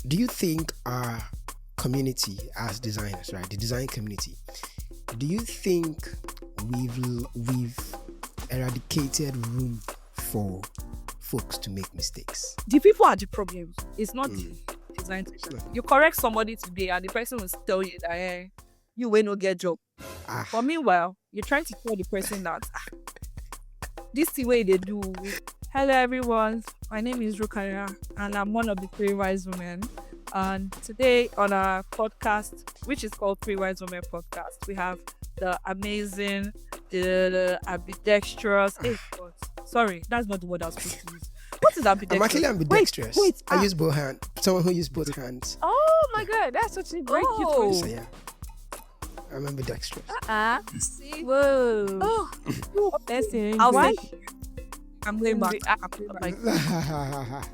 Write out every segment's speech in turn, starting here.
do you think our community as designers, right, the design community, do you think we've eradicated room for folks to make mistakes? The people are the problem. It's not the design It's section. not- You correct somebody today and the person will tell you that you will not get job. Ah, But meanwhile, you're trying to tell the person that this is the way they do. Hello everyone, my name is Rukayat and I'm one of the 3 wise women. And today on our podcast, which is called 3 Wise Women Podcast, we have the amazing, the ambidextrous. Sorry, that's not the word I was supposed to use. What is ambidextrous? I'm actually ambidextrous. Wait, I use both hands. Someone who uses both hands. Oh my god, that's such a great Oh. So yeah, I'm ambidextrous. See? Whoa. Oh, Let's see. I'll What? say I'm going back.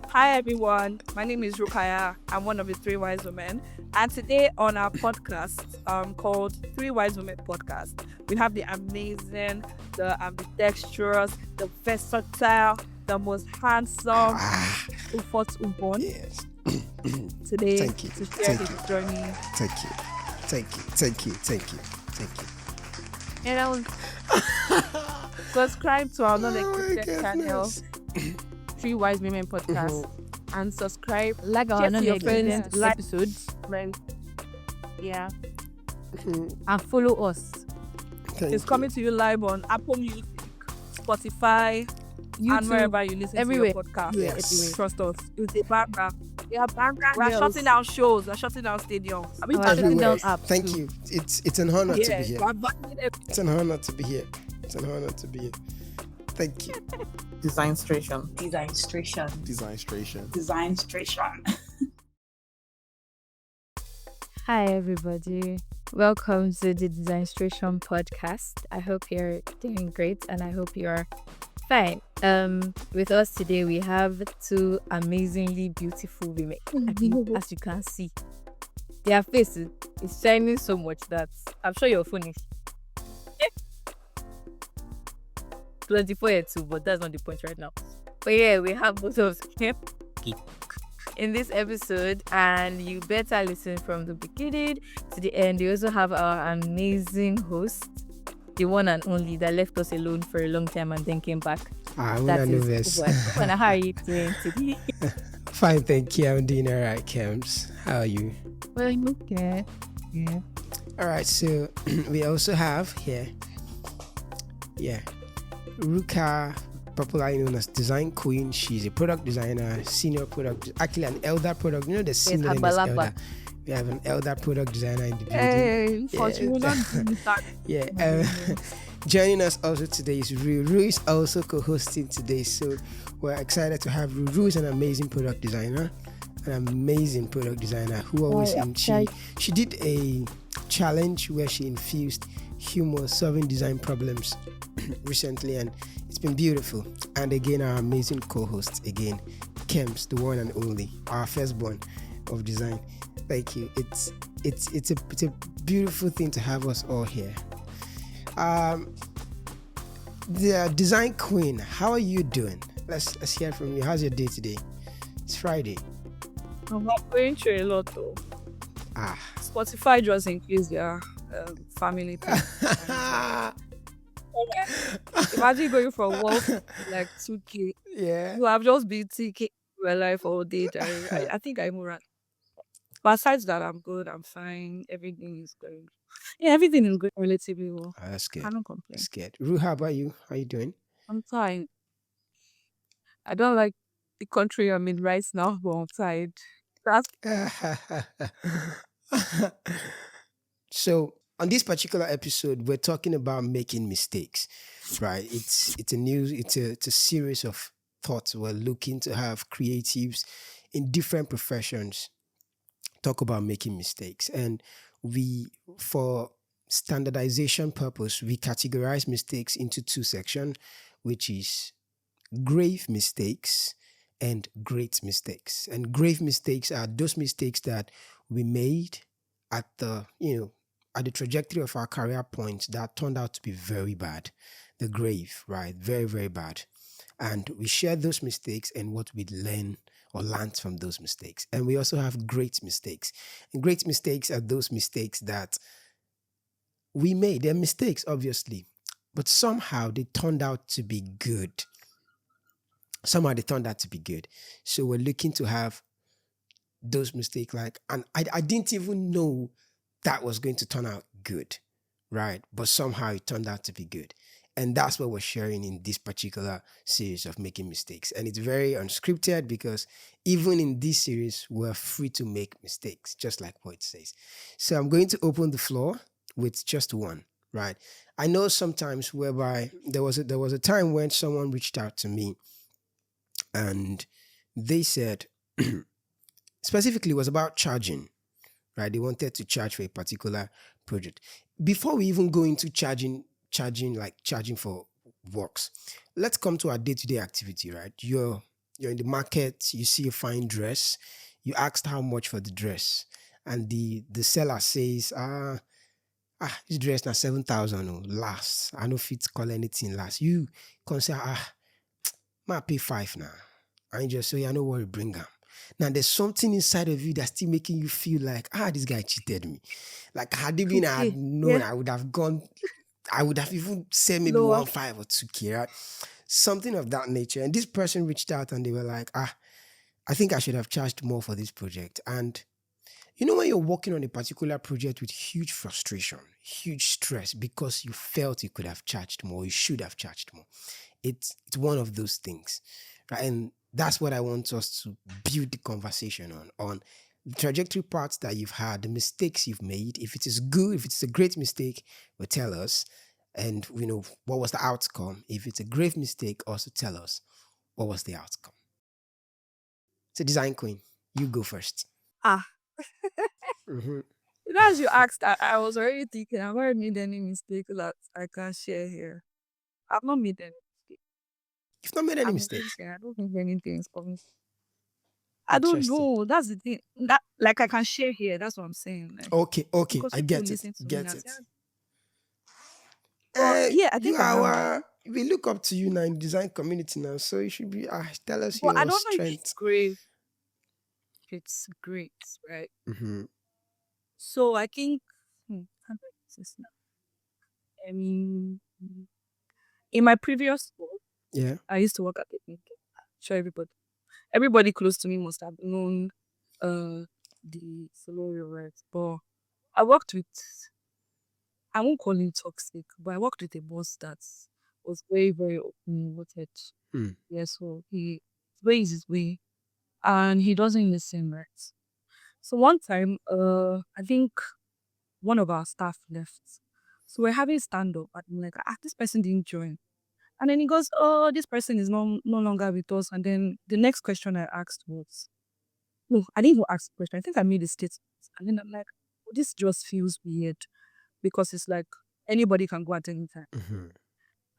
Hi everyone, my name is Rukayat. I'm one of the 3 wise women, and today on our podcast called 3 Wise Women Podcast, we have the amazing, the ambidextrous, the versatile, the most handsome Ubon Yes. today Thank you. to share Thank his you. journey. Thank you. You know, subscribe to our Oh my non-encrypted channel, goodness. 3 Wise Women Podcast, and subscribe. Like Share our to your friends, non-encrypted like- episodes. Yeah, Mhm. and follow us. Thank It's you. coming to you live on Apple Music, Spotify, and YouTube, wherever you listen everywhere. to your podcast. Yes. everywhere. Trust us. It's a banger. Yeah, banger. We're shutting down shows. We're shutting down stadiums. I mean, Our shutting Everywhere. down apps Thank too. you. It's an honor to be here. we're banning everything. It's an honor to be here. It's an honor to be here. Thank you. Designstration. Designstration. Hi everybody, welcome to the Designstration podcast. I hope you're doing great and I hope you're fine. With us today we have 2 amazingly beautiful women. I mean, as you can see, their faces is shining so much that I'm sure you're finished. 24 years too, but that's not the point right now. But yeah, we have both of them in this episode, and you better listen from the beginning to the end. We also have our amazing host, the one and only that left us alone for a long time and then came back. I'm That is nervous. Ubon. Ubon, how are you doing today? Fine, thank you. I'm doing all right, Kems. How are you? Well, I'm okay. Yeah. All right, so we also have here, Ruka, popularly known as Design Queen. She's a product designer, senior product, actually an elder product. You know the senior name is Agbalagba. elder. We have an elder product designer in the building. Hey, Yeah. but you will not do that. Yeah. Joining us also today is Ru. Ru is also co-hosting today, so we're excited to have Ru. Ru is an amazing product designer, who always she did a challenge where she infused humor solving design problems recently, and it's been beautiful. And again, our amazing co-host again, Kems, the one and only, our firstborn of design. Thank you. It's a beautiful thing to have us all here. The Design Queen, how are you doing? Let's hear from you. How's your day today? It's Friday. I'm going through a lot though. Spotify just increased their family thing. Imagine going from 1 to like 2K. Yeah. You have just been TK my life all day. I think I ran. But aside that, I'm good. I'm fine. Everything is going. Yeah, everything is going relatively well. That's good. I don't complain. That's good. Ru, how about you? How are you doing? I'm tired. I don't like the country I'm in right now, but I'm tired. That's So on this particular episode, we're talking about making mistakes, right? It's a series of thoughts. We're looking to have creatives in different professions talk about making mistakes, and for standardization purpose, we categorize mistakes into 2 sections, which is grave mistakes and great mistakes. And grave mistakes are those mistakes that we made at the trajectory of our career point that turned out to be very bad. The grave, right? Very, very bad. And we share those mistakes and what we learn or learns from those mistakes. And we also have great mistakes. And great mistakes are those mistakes that we made. They're mistakes, obviously, but somehow they turned out to be good. Somehow they turned out to be good. So we're looking to have those mistakes like, and I didn't even know that was going to turn out good, right? But somehow it turned out to be good. And that's what we're sharing in this particular series of making mistakes. And it's very unscripted because even in this series, we're free to make mistakes, just like what it says. So I'm going to open the floor with just one, right? I know sometimes whereby there was a time when someone reached out to me and they said, specifically, it was about charging, right? They wanted to charge for a particular project. Before we even go into charging for works, let's come to our day-to-day activity, right? You're in the market, you see a fine dress, you asked how much for the dress, and the seller says, this dress na 7,000 oh, last. I no fit call anything last. You can say, ma pay five now. And you just say, yeah, no worry, bring them. Now there's something inside of you that's still making you feel like, this guy cheated me. Like had it been I had Okay. known, Yeah. I would have gone, I would have even said maybe Lower. 1 5 or 2K, right? Something of that nature. And this person reached out and they were like, I think I should have charged more for this project. And when you're working on a particular project with huge frustration, huge stress because you felt you could have charged more, you should have charged more. It's one of those things, right? And that's what I want us to build the conversation on the trajectory parts that you've had, the mistakes you've made. If it is good, if it's a great mistake, well, tell us, and what was the outcome. If it's a grave mistake, also tell us what was the outcome. So, design queen, you go first. Ah, Mm-hmm. as you asked, I was already thinking, have I made any mistake that I can share here? I've not made any mistake. You've not made any I'm mistakes. thinking, I don't think anything is coming. I don't Interesting. know. That's the thing. That like I can share here. That's what I'm saying. Like Okay, because I people get it. listen to me Get and say, it. but yeah, I You think I have are. one. We look up to you now in the design community now, so you should be. Tell us But I your don't know if it's strength. great. If it's great, right? Mm-hmm. So I think how do I put this now? I mean, in my previous school, Yeah. I used to work at the clinic. Sure, everybody close to me must have known the scenario, right? But I worked with, I won't call him toxic, but I worked with a boss that was very, very open-minded. Hmm. Yeah, so he ways his way and he doesn't listen, right? So one time, I think one of our staff left. So we're having stand up and I'm like, this person didn't join. And then he goes, oh, this person is no longer with us. And then the next question I asked was, no, I didn't even ask the question. I think I made a statement. And then I'm like, oh, this just feels weird because it's like anybody can go at any time. Mm-hmm.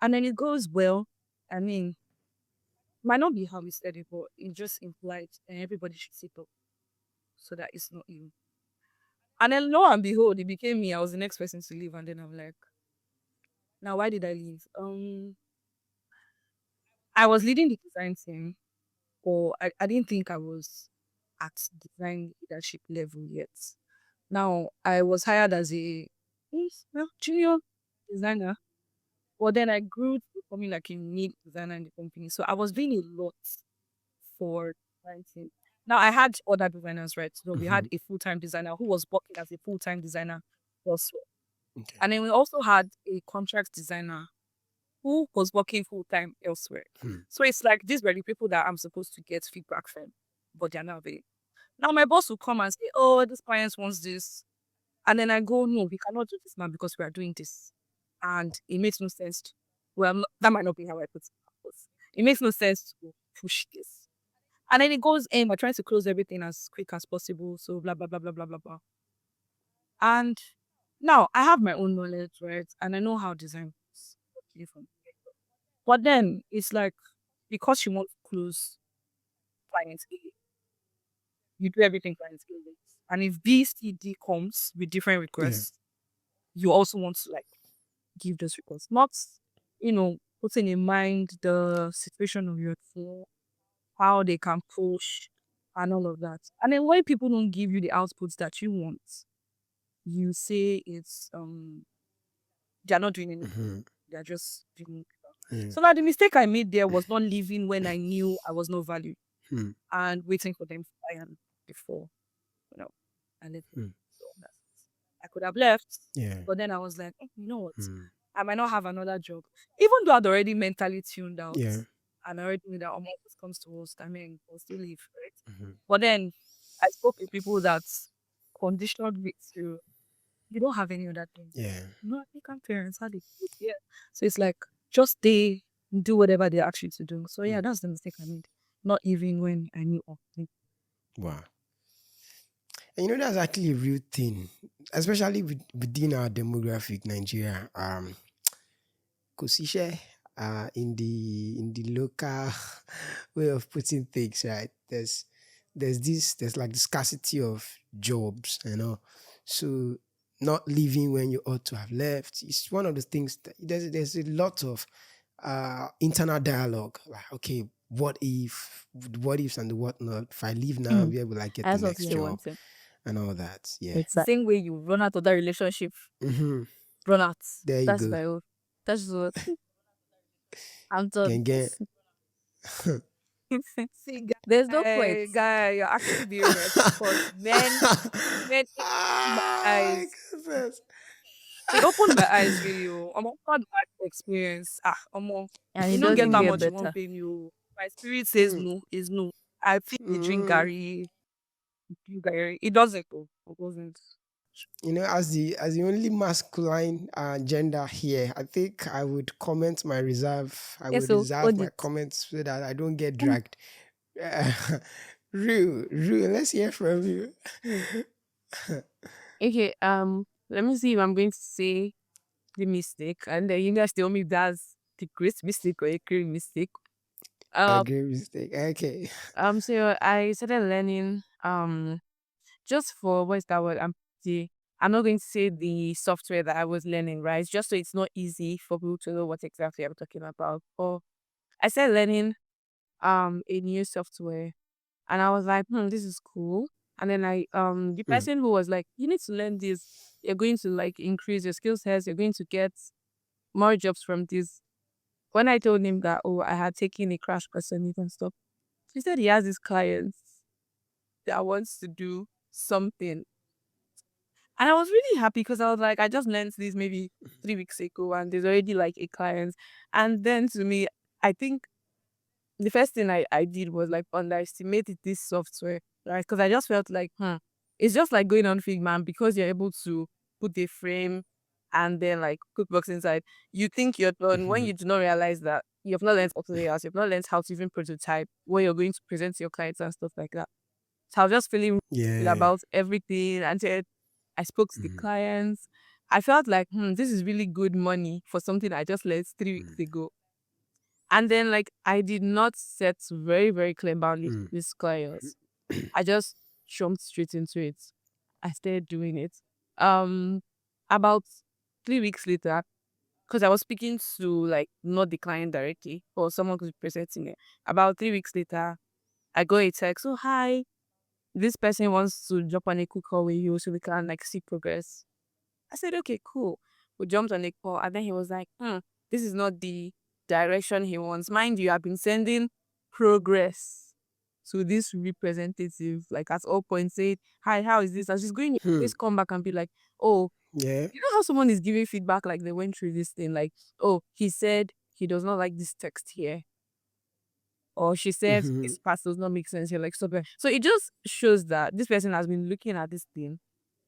And then it goes, well, I mean, might not be how we said it, but it just implied and everybody should sit up so that it's not you. And then lo and behold, it became me. I was the next person to leave. And then I'm like, now why did I leave? I was leading the design team, but I didn't think I was at design leadership level yet. Now I was hired as a junior designer, but then I grew to becoming like a lead designer in the company. So I was doing a lot for design team. Now I had other designers, right? So we Mm-hmm. had a full-time designer who was working as a full-time designer also. Okay. And then we also had a contract designer who was working full-time elsewhere. Hmm. So it's like these were the people that I'm supposed to get feedback from, but they're not available. Now my boss will come and say, oh, this client wants this. And then I go, no, we cannot do this now because we are doing this. And it makes no sense. Well, that might not be how I put it. But it makes no sense to push this. And then it goes in, we're trying to close everything as quick as possible. So blah, blah, blah, blah, blah, blah, blah. And now I have my own knowledge, right? And I know how design works. Okay, but then it's like, because you want to close clients A, you do everything clients A wants. And if B, C, D comes with different Yeah. requests, you also want to like give those requests. Not, putting in mind the situation of your team, how they can push. and all of that. And then when people don't give you the outputs that you want, you say it's they're not doing anything. Mm-hmm. They're just doing. Yeah. So now the mistake I made there was not leaving when I knew I was not valued Hmm. and waiting for them to iron before, you know, I left. Hmm. So that's, I could have left, Yeah. but then I was like, you know what? Hmm. I might not have another job. Even though I'd already mentally tuned out Yeah. and I already knew that almost comes to worst, I mean, I'll still leave, right? Mm-hmm. But then I spoke with people that conditioned me to, you don't have any other thing. Yeah. No African parents had it. Yeah. So it's like, just they do whatever they ask you to do. So Hmm. yeah, that's the mistake I made. Not even when I knew all. Wow. And that's actually a real thing, especially within our demographic, Nigeria. Kosishe, in the local way of putting things, right? There's like the scarcity of jobs, So not leaving when you ought to have left. It's one of the things that there's a lot of internal dialogue. Like, okay, what ifs and the whatnot. If I leave now, Mm. where will I get the That's what next they job wanted. and all that? Yeah. It's The same way you run out of that relationship, Mm-hmm. run out. There you That's go. my own. That's what I'm done. Gang. See, There's no point. guy, you're actually being right because men, it opened my Ah, eyes. goodness. It opened my eyes really. I'm not bad experience. And You it don't get doesn't that get much, Mm, you won't better. pay me. Oh. My spirit says mm, no, is no. I feel they drink mm. Gary, drink Gary. It doesn't go. It doesn't. As the only masculine gender here, I think I would comment my reserve. I Yes, would so reserve my audit. comments so that I don't get Mm. dragged. Uh, Rue, let's hear from you. Okay, let me see if I'm going to say the mistake, and then you guys tell me if that's the great mistake or a great mistake. A Um, great mistake. Okay. so I started learning, just for what's that word? I'm not going to say the software that I was learning, right? Just so it's not easy for people to know what exactly I'm talking about. Or I started learning a new software, and I was like, this is cool. And then the Mm, person who was like, you need to learn this. You're going to like increase your skill sets. You're going to get more jobs from this. When I told him that, oh, I had taken a crash course on it and stuff, he said he has his clients that wants to do something. And I was really happy because I was like, I just learned this maybe 3 weeks ago and there's already like a client. And then to me, I think the first thing I did was like underestimate this software, right? Because I just felt like, it's just like going on Figma and because you're able to put a frame and then like cookbooks inside, you think you're done when mhm. you do not realize that you've not learned auto layouts, you've not learned how to even prototype, what you're going to present to your clients and stuff like that. So I was just feeling good Yeah. about everything until I spoke to the Mm, clients. I felt like, this is really good money for something I just learned 3 weeks mm, ago. And then like I did not set very, very clear boundaries mm, with these clients. I just jumped straight into it. I started doing it. Um about 3 weeks later, because I was speaking to like not the client directly or someone who's presenting it. About 3 weeks later, I got a text. Oh hi, this person wants to jump on a quick call with you so we can like see progress. I said, okay, cool. We jumped on a call and then he was like, this is not the direction he wants. Mind you, I've been sending progress to this representative, like at all points, saying, hi, how is this? And she's going to hmm. always come back and be like, oh, Yeah. you know how someone is giving feedback like they went through this thing, like, oh, he said he does not like this text here. Or she said Mhm. this part does not make sense here, like stop it. So it just shows that this person has been looking at this thing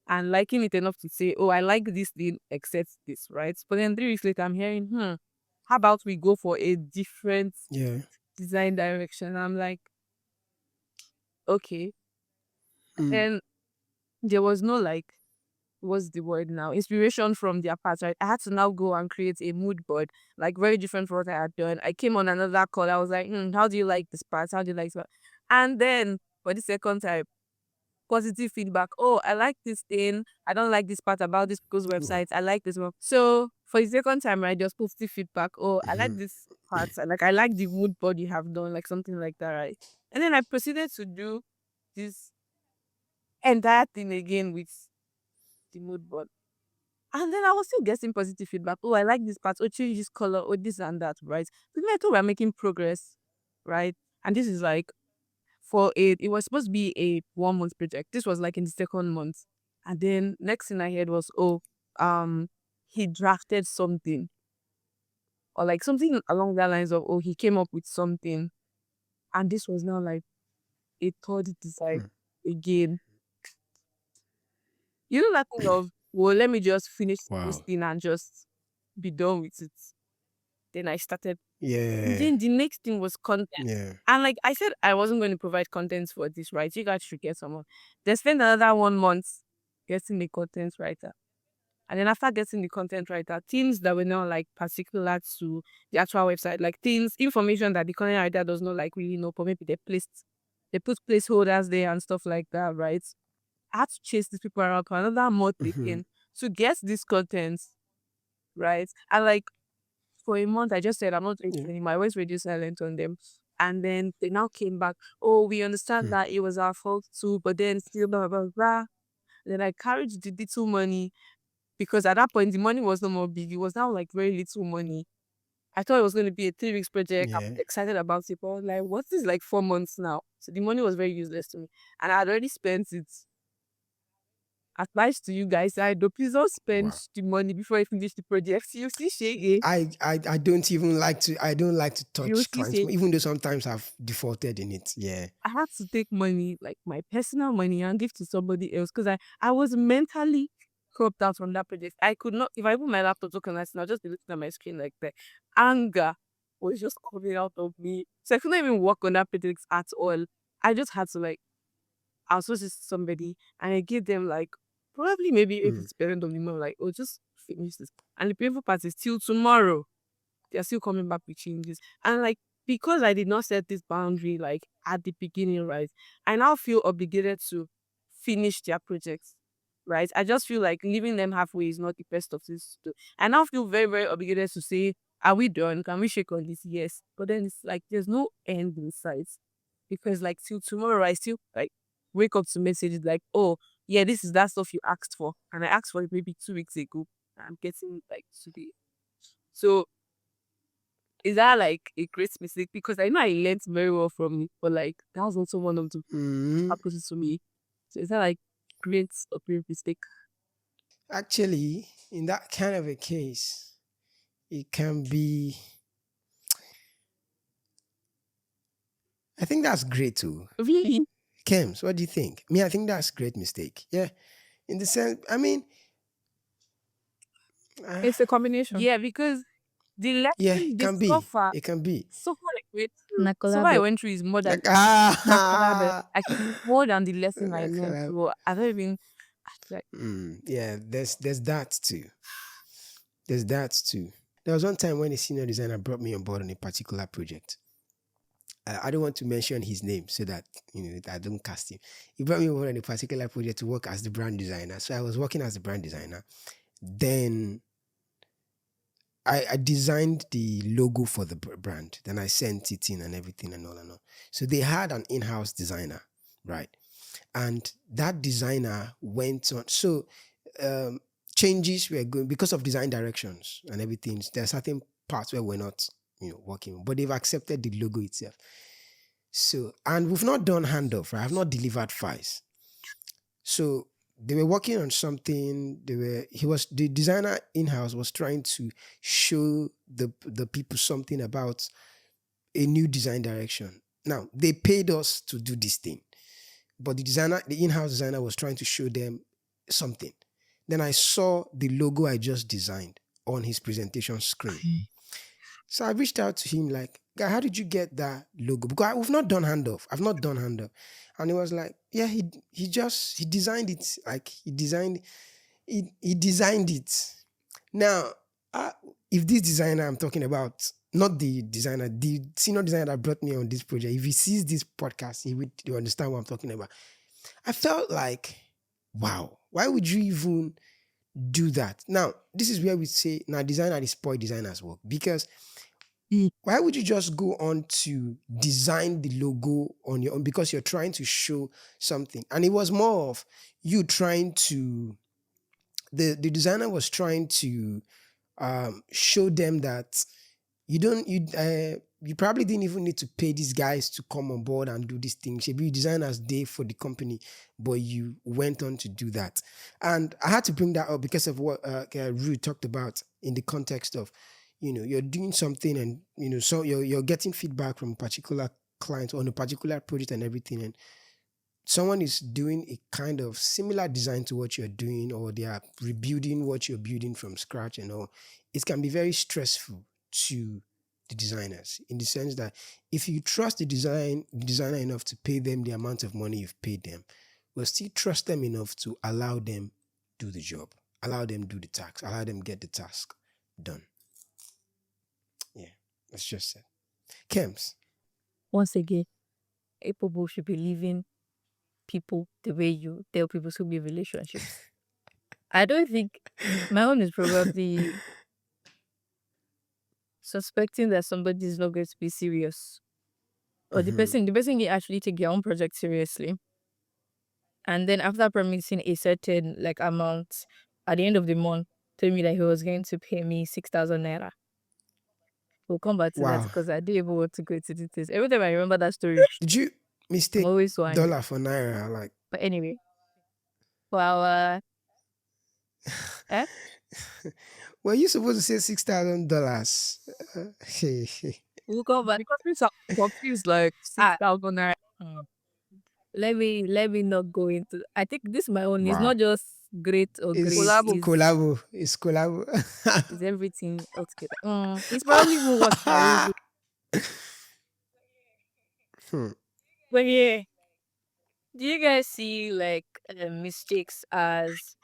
and liking it enough to say, oh, I like this thing, except this, right? But then 3 weeks later, I'm hearing, how about we go for a different Yeah. design direction? I'm like, okay. Mm, And there was no like, what's the word now? Inspiration from their part, right? I had to now go and create a mood board, like very different from what I had done. I came on another call. I was like, how do you like this part? How do you like this part? And then for the second time, positive feedback. Oh, I like this thing. I don't like this part about this people's mm, websites. I like this one. So for the second time, right, just positive feedback. Oh, I like mhm. this part. I like the mood board you have done, like something like that, right? And then I proceeded to do. this entire thing again with the mood board. And then I was still getting positive feedback. Oh, I like this part. Oh, change this color. Oh, this and that, right? But then I thought we're making progress, right? And this is like it was supposed to be a 1 month project. This was like in the second month. And then next thing I heard was, oh, um, he drafted something or like something along that lines of, oh, he came up with something. And this was now like a third design Hmm. again. You know that thing of, well, let me just finish this Wow. thing and just be done with it. Then I started. Yeah. Then the next thing was content. Yeah. And like I said, I wasn't going to provide content for this, right? You guys should get someone. Then spend another 1 month getting the content writer. And then after getting the content writer, things that were not like particular to the actual website, like things, information that the content writer does not like really know, but maybe they put placeholders there and stuff like that, right? I had to chase these people around for another month Mm-hmm. again to get this content, right? And like for a month, I just said, I'm not doing Yeah. it anymore. I always radio silent on them. And then they now came back. Oh, we understand Hmm. that it was our fault too, but then still blah, blah, blah, blah. Then I carried the little money because at that point, the money was no more big. It was now like very little money. I thought it was going to be a 3 weeks project. I'm Yeah. excited about it, but I was like, what's this like 4 months now? So the money was very useless to me. And I had already spent it. Advice to you guys, I do please don't spend Wow. the money before you finish the project. You see, Shege. I don't even like to, I don't like to You touch see, clients, Shege. even though sometimes I've defaulted in it. Yeah. I had to take money, like my personal money, and give to somebody else because I was mentally cropped out from that project. I could not, if I put my laptop to connect, I'll just be looking at my screen like that. Anger was just coming out of me. So I couldn't even work on that project at all. I just had to like, I was supposed to see somebody and I gave them like, probably maybe if Mm. it's parent of the month, like, oh, just finish this. And the painful part is till tomorrow they're still coming back with changes. And like because I did not set this boundary like at the beginning, right? I now feel obligated to finish their projects. Right. I just feel like leaving them halfway is not the best of this to do. I now feel very, very obligated to say, are we done? Can we shake on this? Yes. But then it's like there's no end in sight. Because like till tomorrow I still like wake up to messages like, oh yeah, this is that stuff you asked for. And I asked for it maybe 2 weeks ago. I'm getting it like today. So is that like a great mistake? Because I know I learned very well from it, but like that was also one of the Mm. happens to me. So is that like great or great mistake? Actually, in that kind of a case, it can be, I think that's great too. Really? Kems, what do you think? Me, I think that's great mistake. Yeah. In the sense, I mean, uh, It's a combination. Yeah, because the yeah, lesson it they can be. suffer, It can be. suffer like went through. So what I Nakolabo. went through is more than Like, Nakalabe. like it's more than the lesson I learned. Like, So I don't even like yeah, there's that too. There's that too. There was one time when a senior designer brought me on board on a particular project. I don't want to mention his name so that I don't cast him. He brought me over on a particular project to work as the brand designer. So I was working as the brand designer. Then I designed the logo for the brand. Then I sent it in and everything and all and all. So they had an in-house designer, right? And that designer went on. So um, changes were going because of design directions and everything. There are certain parts where we're not, working, but they've accepted the logo itself. So, and we've not done handoff, right? I've not delivered files. So they were working on something. The designer in-house was trying to show the people something about a new design direction. Now they paid us to do this thing, but the in-house designer was trying to show them something. Then I saw the logo I just designed on his presentation screen. So I reached out to him like, guy, how did you get that logo? Because we've not done handoff. I've not done handoff. And he was like, yeah, he designed it. Like he designed it. Now, if this designer I'm talking about, not the designer, the senior designer that brought me on this project, if he sees this podcast, he would understand what I'm talking about. I felt like, wow, why would you even do that? Now, this is where we say, now designer is spoil designers work because Why would you just go on to design the logo on your own because you're trying to show something? And it was more of you trying to the designer was trying to show them that you probably didn't even need to pay these guys to come on board and do these things. Maybe you design as day for the company, but you went on to do that. And I had to bring that up because of what Rue talked about in the context of, you're doing something and, so you're getting feedback from a particular client on a particular project and everything. And someone is doing a kind of similar design to what you're doing, or they are rebuilding what you're building from scratch and all, it can be very stressful to the designers, in the sense that if you trust the designer enough to pay them the amount of money you've paid them, will still trust them enough to allow them do the job, allow them do the task, allow them get the task done. Yeah, that's just it. Kems. Once again, people should be leaving people the way you tell people to be relationships. I don't think my own is probably suspecting that somebody is not going to be serious, or the person can actually take their own project seriously, and then after promising a certain like amount at the end of the month, told me that he was going to pay me 6,000 naira. We'll come back to that Wow. because I didn't even want to go into details. Every time I remember that story, Did you I'm mistake always so angry. dollar for naira? Like, But anyway, for our eh? well, you supposed to say $6,000. We'll come back. Because we are confused, like Ah, 6,000 naira. mm, let me not go into. I think this my own is Wow. not just great or great. It's Collabo. collabo. It's collabo. Is everything altogether. It's probably even worse than my own. Hmm. But yeah, do you guys see like mistakes as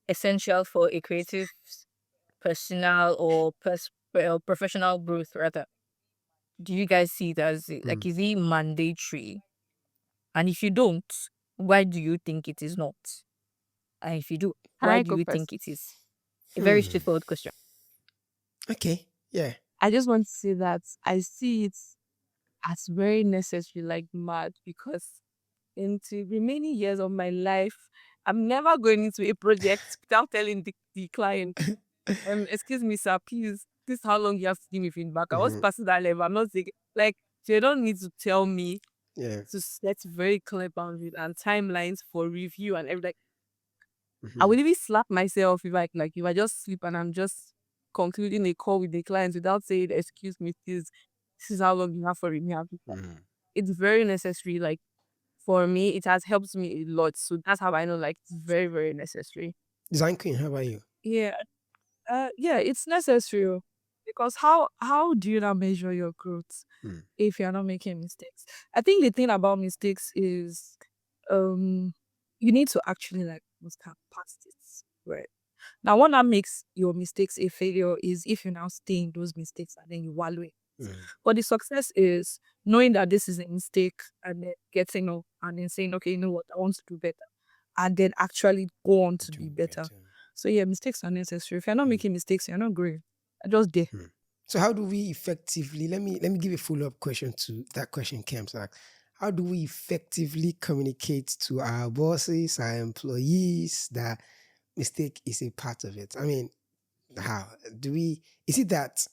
essential for a creative personal or professional growth rather? Do you guys see it as Hmm. like is it mandatory? And if you don't, why do you think it is not? And if you do, Can why I do go you first? think it is? A very Hmm. straightforward question. Okay. Yeah. I just want to say that I see it as very necessary, like mad, because in the remaining years of my life, I'm never going into a project without telling the client, excuse me, sir, please, this is how long you have to give me feedback. I was Mhm. passing that level. I'm not saying, like, they don't need to tell me Yeah. to set very clear boundaries and timelines for review and everything. I Mhm. will even slap myself if if I just sleep and I'm just concluding a call with the client without saying, excuse me, please, this is how long you have for review. Mhm. It's very necessary. Like, for me, it has helped me a lot. So that's how I know, like, it's very, very necessary. Design Queen, how about you? Yeah. Yeah, it's necessary, because how do you now measure your growth Hmm. if you're not making mistakes? I think the thing about mistakes is, um, you need to actually like must have past it, right? Now, what that makes your mistakes a failure is if you now stay in those mistakes and then you wallow in it. Mhm. But the success is knowing that this is a mistake and then getting up and then saying, okay, you know what, I want to do better, and then actually go on to Do be better. better. So yeah, mistakes are necessary. If you're not Mm. making mistakes, you're not growing. I just there. Hmm. So how do we effectively let me give a follow-up question to that question, Camps. Like, how do we effectively communicate to our bosses, our employees, that mistake is a part of it? I mean, how do we is it that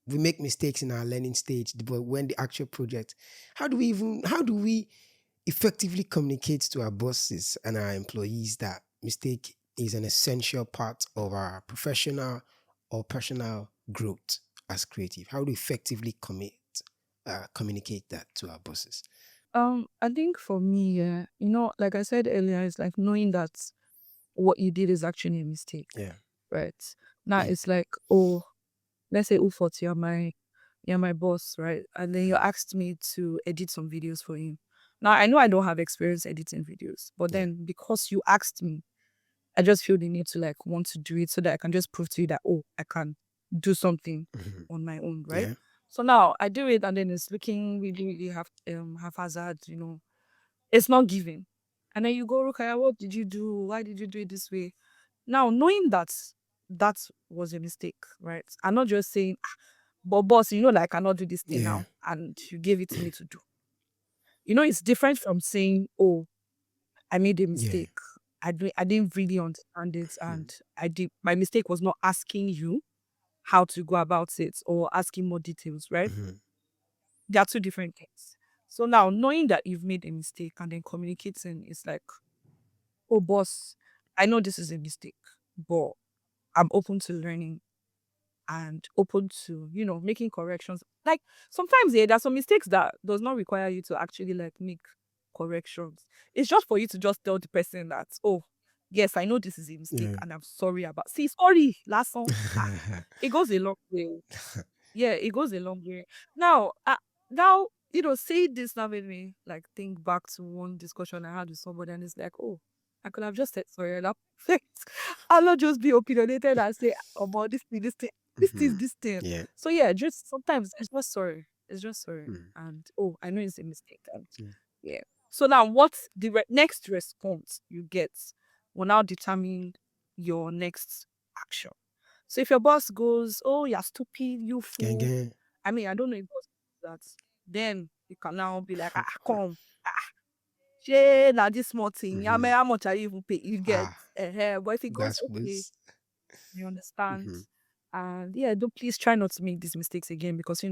we make mistakes in our learning stage, but when the actual project, how do we effectively communicate to our bosses and our employees that mistake is an essential part of our professional or personal growth as creative? How do we effectively communicate that to our bosses? I think for me, yeah, like I said earlier, it's like knowing that what you did is actually a mistake, Yeah. right? Now it's like, oh, let's say Ufot, you're my boss, right? And then you asked me to edit some videos for you. Now I know I don't have experience editing videos, but Yeah. then because you asked me, I just feel the need to like want to do it so that I can just prove to you that, oh, I can do something Mhm. on my own, right? Yeah. So now I do it and then it's looking really, really haphazard, it's not giving. And then you go, Rukaya, what did you do? Why did you do it this way? Now, knowing that that was a mistake, right? I'm not just saying, But boss, you know that I cannot do this thing Yeah. now, and you gave it to me to do. You know, it's different from saying, "Oh, I made a Yeah. mistake. I didn't really understand it, Mhm. and I did. My mistake was not asking you how to go about it or asking more details, right? Mhm. They are two different things. So now, knowing that you've made a mistake and then communicating is like, oh, boss, I know this is a mistake, but I'm open to learning and open to, making corrections. Like sometimes, yeah, there's some mistakes that does not require you to actually like make corrections. It's just for you to just tell the person that, oh, yes, I know this is a mistake Yeah. and I'm sorry about. See, sorry, last song. It goes a long way. Yeah, it goes a long way. Now, now, say this now made me like think back to one discussion I had with somebody, and it's like, oh, I could have just said sorry, and I'm perfect. I'll not just be opinionated and say, oh, but this is Mhm. this thing. Yeah. So yeah, just sometimes it's just sorry. It's just sorry, Mhm. and oh, I know it's a mistake, and Yeah. yeah. So now, what the next response you get will now determine your next action. So if your boss goes, "Oh, you're stupid, you Gang fool," gang. I mean, I don't know if boss does that. Then you can now be like, come, shey now this small thing. Mhm. How much are you even pay? You get, Ah, but if it goes, that's okay, was. you understand, Mhm. and yeah, don't please try not to make these mistakes again because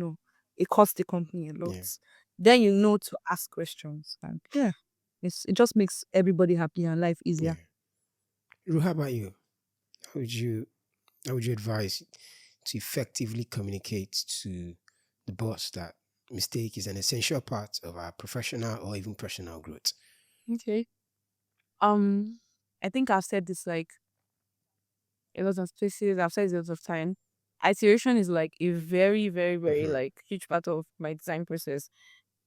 it costs the company a lot. Yeah. Then you know to ask questions, and yeah, it just makes everybody happy and life Yeah. easier. Ru, how about you? How would you how would you advise to effectively communicate to the boss that mistake is an essential part of our professional or even personal growth? Okay. Um, I think I've said this like a lot of places. I've said it a lot of time. Iteration is like a very, very, very Mhm. like huge part of my design process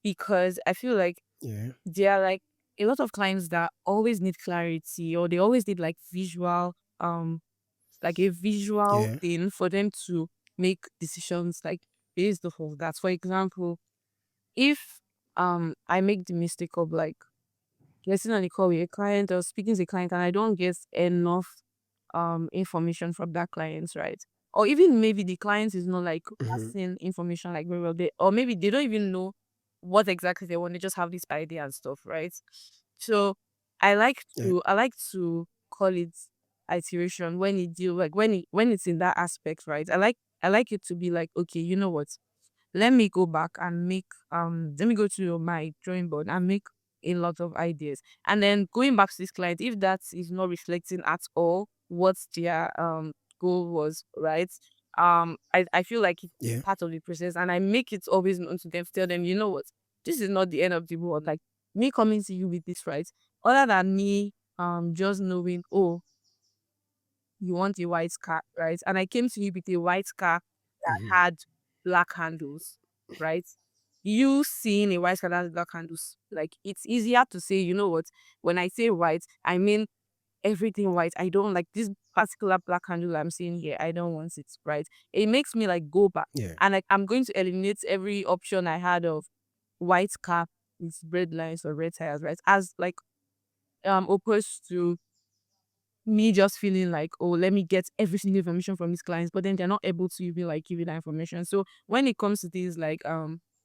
because I feel like Yeah. there are like a lot of clients that always need clarity or they always need like a visual Yeah. thing for them to make decisions like based off of that. For example, if I make the mistake of like getting on a call with a client or speaking to a client and I don't get enough information from that client, right? Or even maybe the client is not like Mhm. passing information like very well. Or maybe they don't even know what exactly they want. They just have this idea and stuff, right? So Yeah. I like to call it iteration when it deal like when it's in that aspect, right? I like it to be like, okay, you know what? Let me go back and make let me go to my drawing board and make a lot of ideas. And then going back to this client, if that is not reflecting at all what their goal was, right? I feel like it's Yeah. part of the process and I make it always known to them, tell them, you know what, this is not the end of the world. Like me coming to you with this, right? Other than me just knowing, oh, you want a white car, right? And I came to you with a white car that Mhm. had black handles, right? You seeing a white car that has black handles, like it's easier to say, you know what? When I say white, I mean everything white. I don't like this particular black handle I'm seeing here. I don't want it, right? It makes me like go back Yeah. and like I'm going to eliminate every option I had of white car with red lines or red tires, right? As like opposed to me just feeling like, oh, let me get every single information from these clients, but then they're not able to even like give you that information. So when it comes to these like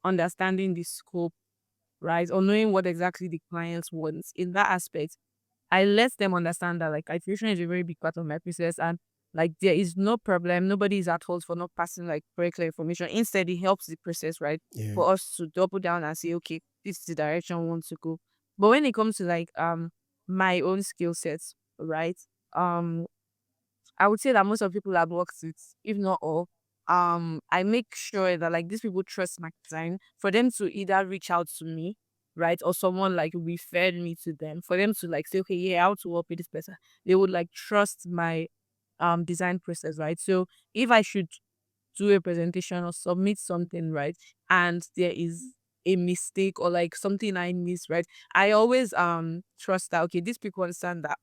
understanding the scope, right, or knowing what exactly the clients wants in that aspect, I let them understand that like iteration is a very big part of my process and like there is no problem, nobody is at fault for not passing like very clear information. Instead, it helps the process, right? Yeah. For us to double down and say, okay, this is the direction we want to go. But when it comes to like my own skill sets, right? Um I would say that most of people I've worked with, if not all, I make sure that like these people trust my design for them to either reach out to me, right, or someone like referred me to them for them to like say, okay, yeah, how to work with this person. They would like trust my design process, right? So if I should do a presentation or submit something, right, and there is a mistake or like something I miss, right, I always trust that okay, these people understand that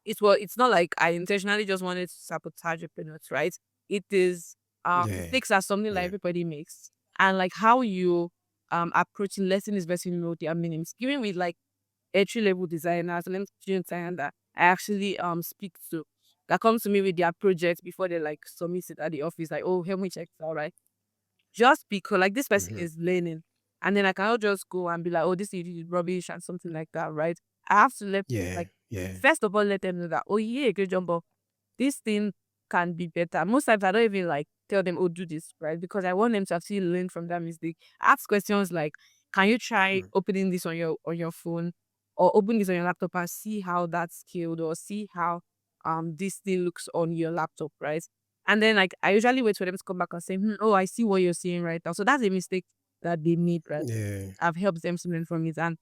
it's not like I intentionally just wanted to sabotage your peanuts, right? It is Yeah. mistakes are something like Yeah. everybody makes. And like how you approaching lesson is very similar with their meanings. Even with like entry level designers and student designer that I actually speak to that come to me with their projects before they like submit it at the office, like, oh, help me check it out, right? just because like this person Mm-hmm. is learning, and then I cannot just go and be like, oh, this is rubbish and something like that, right? I have to let Yeah. like Yeah. first of all let them know that, oh yeah, great job, but this thing can be better. Most times I don't even like tell them, oh, do this, right? Because I want them to actually learn from that mistake. Ask questions like, can you try Mm. opening this on your phone or open this on your laptop and see how that's scaled or see how this thing looks on your laptop, right? And then like I usually wait for them to come back and say, oh, I see what you're saying right now. So that's a mistake that they made, right? Yeah. I've helped them to learn from it. And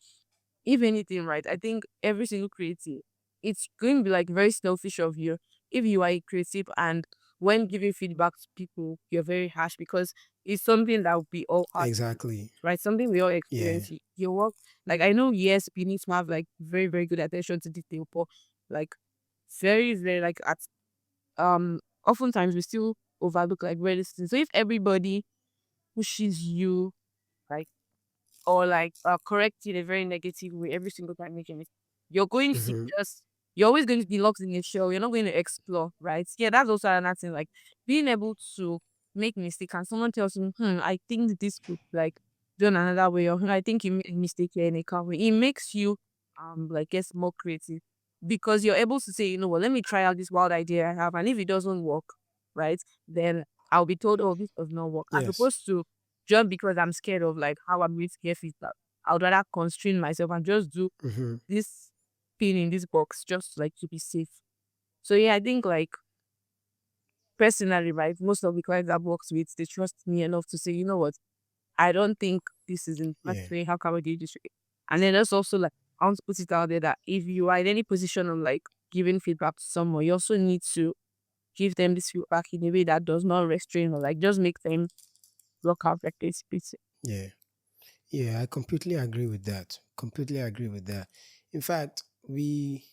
if anything, right, I think every single creative, it's going to be like very selfish of you if you are a creative and when giving feedback to people, you're very harsh because it's something that we all have to do, Exactly. right? Something we all Yeah. experience. Your work, like I know, yes, we need to have like very, very good attention to detail, but like very, very like at oftentimes we still overlook like very little things. So if everybody pushes you like or like correct in a very negative way every single time making it, you're going to Mm-hmm. just you're always going to be locked in a shell. You're not going to explore, right? Yeah, that's also another thing. Like being able to make mistake and someone tells you, I think this could like done another way, or I think you made a mistake here in a calm way. It makes you like guess more creative because you're able to say, you know what, let me try out this wild idea I have, and if it doesn't work, right, then I'll be told, oh, this does not work, as Yes. opposed to just because I'm scared of like how I'm going to get feedback. I would rather constrain myself and just do Mm-hmm. this pin in this box just like to be safe. So yeah, I think like personally, right, most of the clients I've worked with, they trust me enough to say, you know what, I don't think this is in the best Yeah. way. How can we do this? And then there's also like I want to put it out there that if you are in any position of like giving feedback to someone, you also need to give them this feedback in a way that does not restrain or like just make them block out like this. Yeah. Yeah. I completely agree with that. Completely agree with that. In fact, we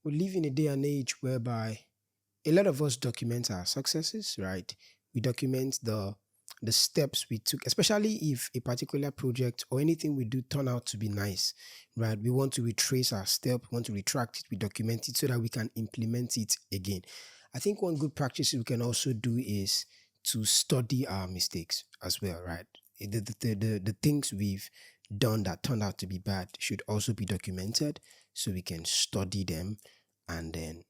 live in a day and age whereby a lot of us document our successes, right? We document the steps we took, especially if a particular project or anything we do turn out to be nice, right? We want to retrace our step, we want to retract it, we document it so that we can implement it again. I think one good practice we can also do is to study our mistakes as well, right? The things we've done that turned out to be bad should also be documented so we can study them and then,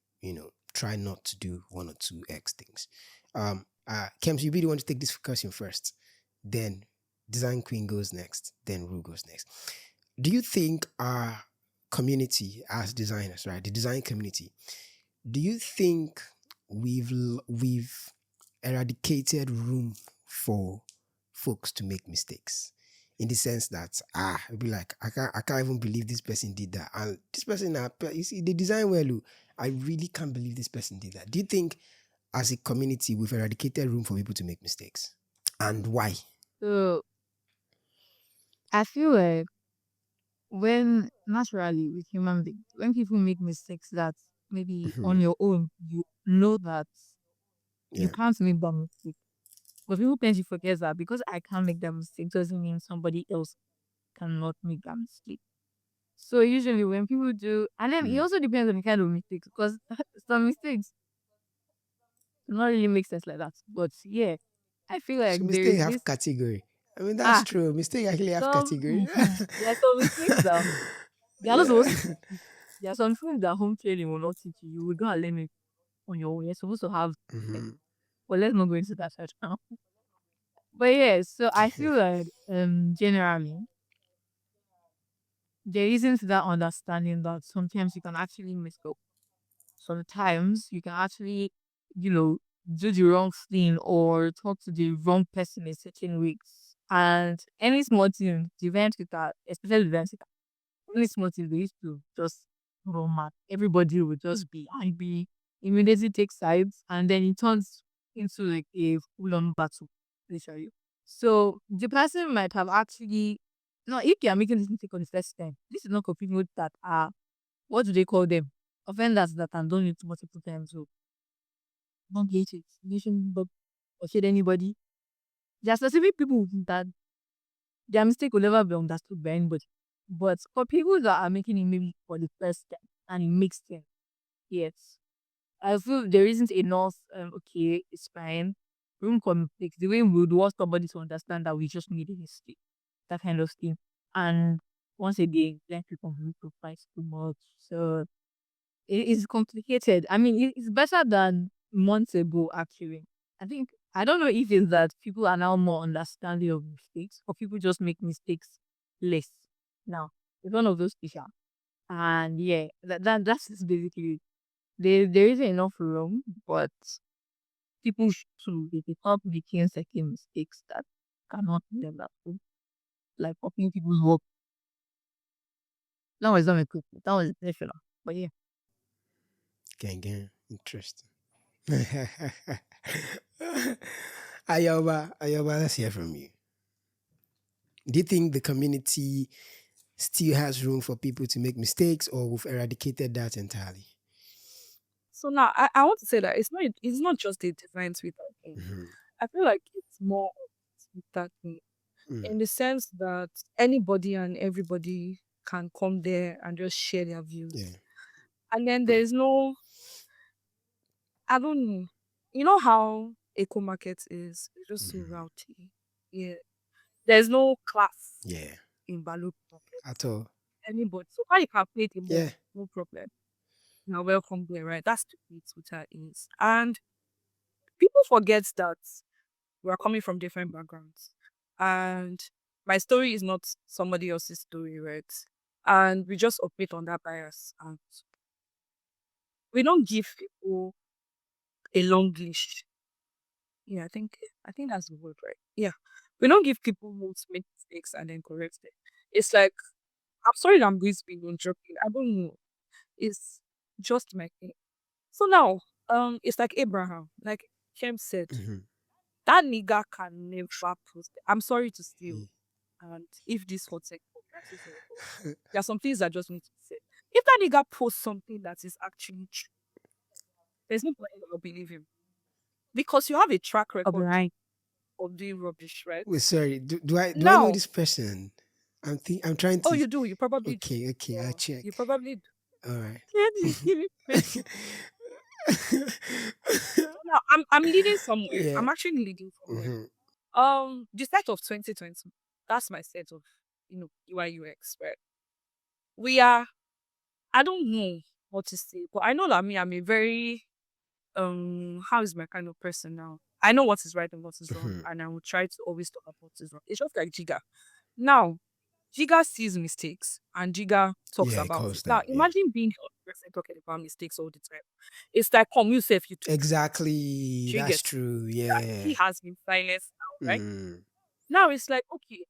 try not to do one or two X things. Kems, you really want to take this question first. Then Design Queen goes next. Then Ru goes next. Do you think our community as designers, right, the design community, do you think we've eradicated room for folks to make mistakes? In the sense that it'd be like I can't even believe this person did that, and this person you see they design well. Oh, I really can't believe this person did that. Do you think as a community we've eradicated room for people to make mistakes, and why? So I feel like when naturally with human beings, when people make mistakes that maybe Mhm. on your own, you know that you Yeah. can't make that mistake. But people tend to forget that because I can't make that mistake doesn't mean somebody else cannot make that mistake. So usually when people do, and then it Mm. also depends on the kind of mistakes because some mistakes do not really make sense like that. But yeah, I feel like So there mistake is have this category. I mean that's ah true. Mistake actually have some category. there are some mistakes that they are not supposed Yeah. to teach. There are some things that home training will not teach you. You will go and learn it on your own. You're supposed to have like, Hmm. well, let's not go into that right now. But yeah, so I feel like generally there isn't that understanding that sometimes you can actually mess up. Sometimes you can actually, you know, do the wrong thing or talk to the wrong person in certain weeks. And any small thing, the event with that, especially the event with that, any small thing they used to just run mad. Everybody would just be angry, immediately take sides, and then it turns into like a full on battle, literally. So the person might have actually no, if you are making this mistake on the first time, this is not for people that are what do they call them? Offenders that have done it multiple times. So don't get it. You shouldn't shade anybody. There are specific people that their mistake will never be understood by anybody. But for people that are making it maybe for the first time and it makes sense, yes. I feel there isn't enough okay, it's fine. room for mistakes. The way we would want somebody to understand that we just made a mistake, that kind of thing. And once again, then people will price too much. So it is complicated. I mean, it's better than months ago, actually. I think, I don't know if it's that people are now more understanding of mistakes or people just make mistakes less now. It's one of those issues. And yeah, that's just basically it. There isn't enough room, but people should be stop making second mistakes that cannot be developed. Like copying people's work. That was not a good. That was intentional. But yeah. Gang, gang. Interesting. Ayoba, let's hear from you. Do you think the community still has room for people to make mistakes, or we've eradicated that entirely? So now I want to say that it's not just a design Twitter thing. Mhm. I feel like it's more of a Twitter thing Mm. in the sense that anybody and everybody can come there and just share their views. Yeah. And then there's no, I don't know. You know how eco market is? It's just so Mhm. rowdy. Yeah. There's no class Yeah. in Balu market. At all. Anybody. So far you can play the Yeah. ball, no problem. You're welcome there, right? That's the way Twitter is. And people forget that we're coming from different backgrounds. And my story is not somebody else's story, right? And we just operate on that bias. And we don't give people a long leash. Yeah, I think that's the word, right? Yeah. We don't give people room to make mistakes and then correct it. It's like, I'm sorry that I'm going to be joking. I don't know. It's just my thing. So now, it's like Abraham, like Kems said, Mhm. that nigga can never post. I'm sorry to steal. Mm. And if this hot tech that's his fault. There are some things I just need to say. If that nigga posts something that is actually true, there's no point I'll believe him. Because you have a track Of record right. of doing rubbish, right? Wait, sorry. Do I know Now, this person? I'm trying oh, to. you do, you probably do. Okay. I'll check. You probably do. All right. Yeah, give me space. So now I'm leading somewhere. Yeah. I'm actually leading somewhere. Hmm. The set of 2020, that's my set of UI UX, right? We are, I don't know what to say, but I know that I'm a very how is my kind of person now? I know what is right and what is wrong, Hmm. and I will try to always talk about what is wrong. It's just like Jiga. Now, Jiga sees mistakes and Jiga talks Yeah, it about calls it. Now, them. Yeah. imagine being a person talking about mistakes all the time. It's like, come, you say if you do mistakes. Exactly. She That's gets true. that Yeah. he has been silenced now, right? Mm. Now it's like, okay,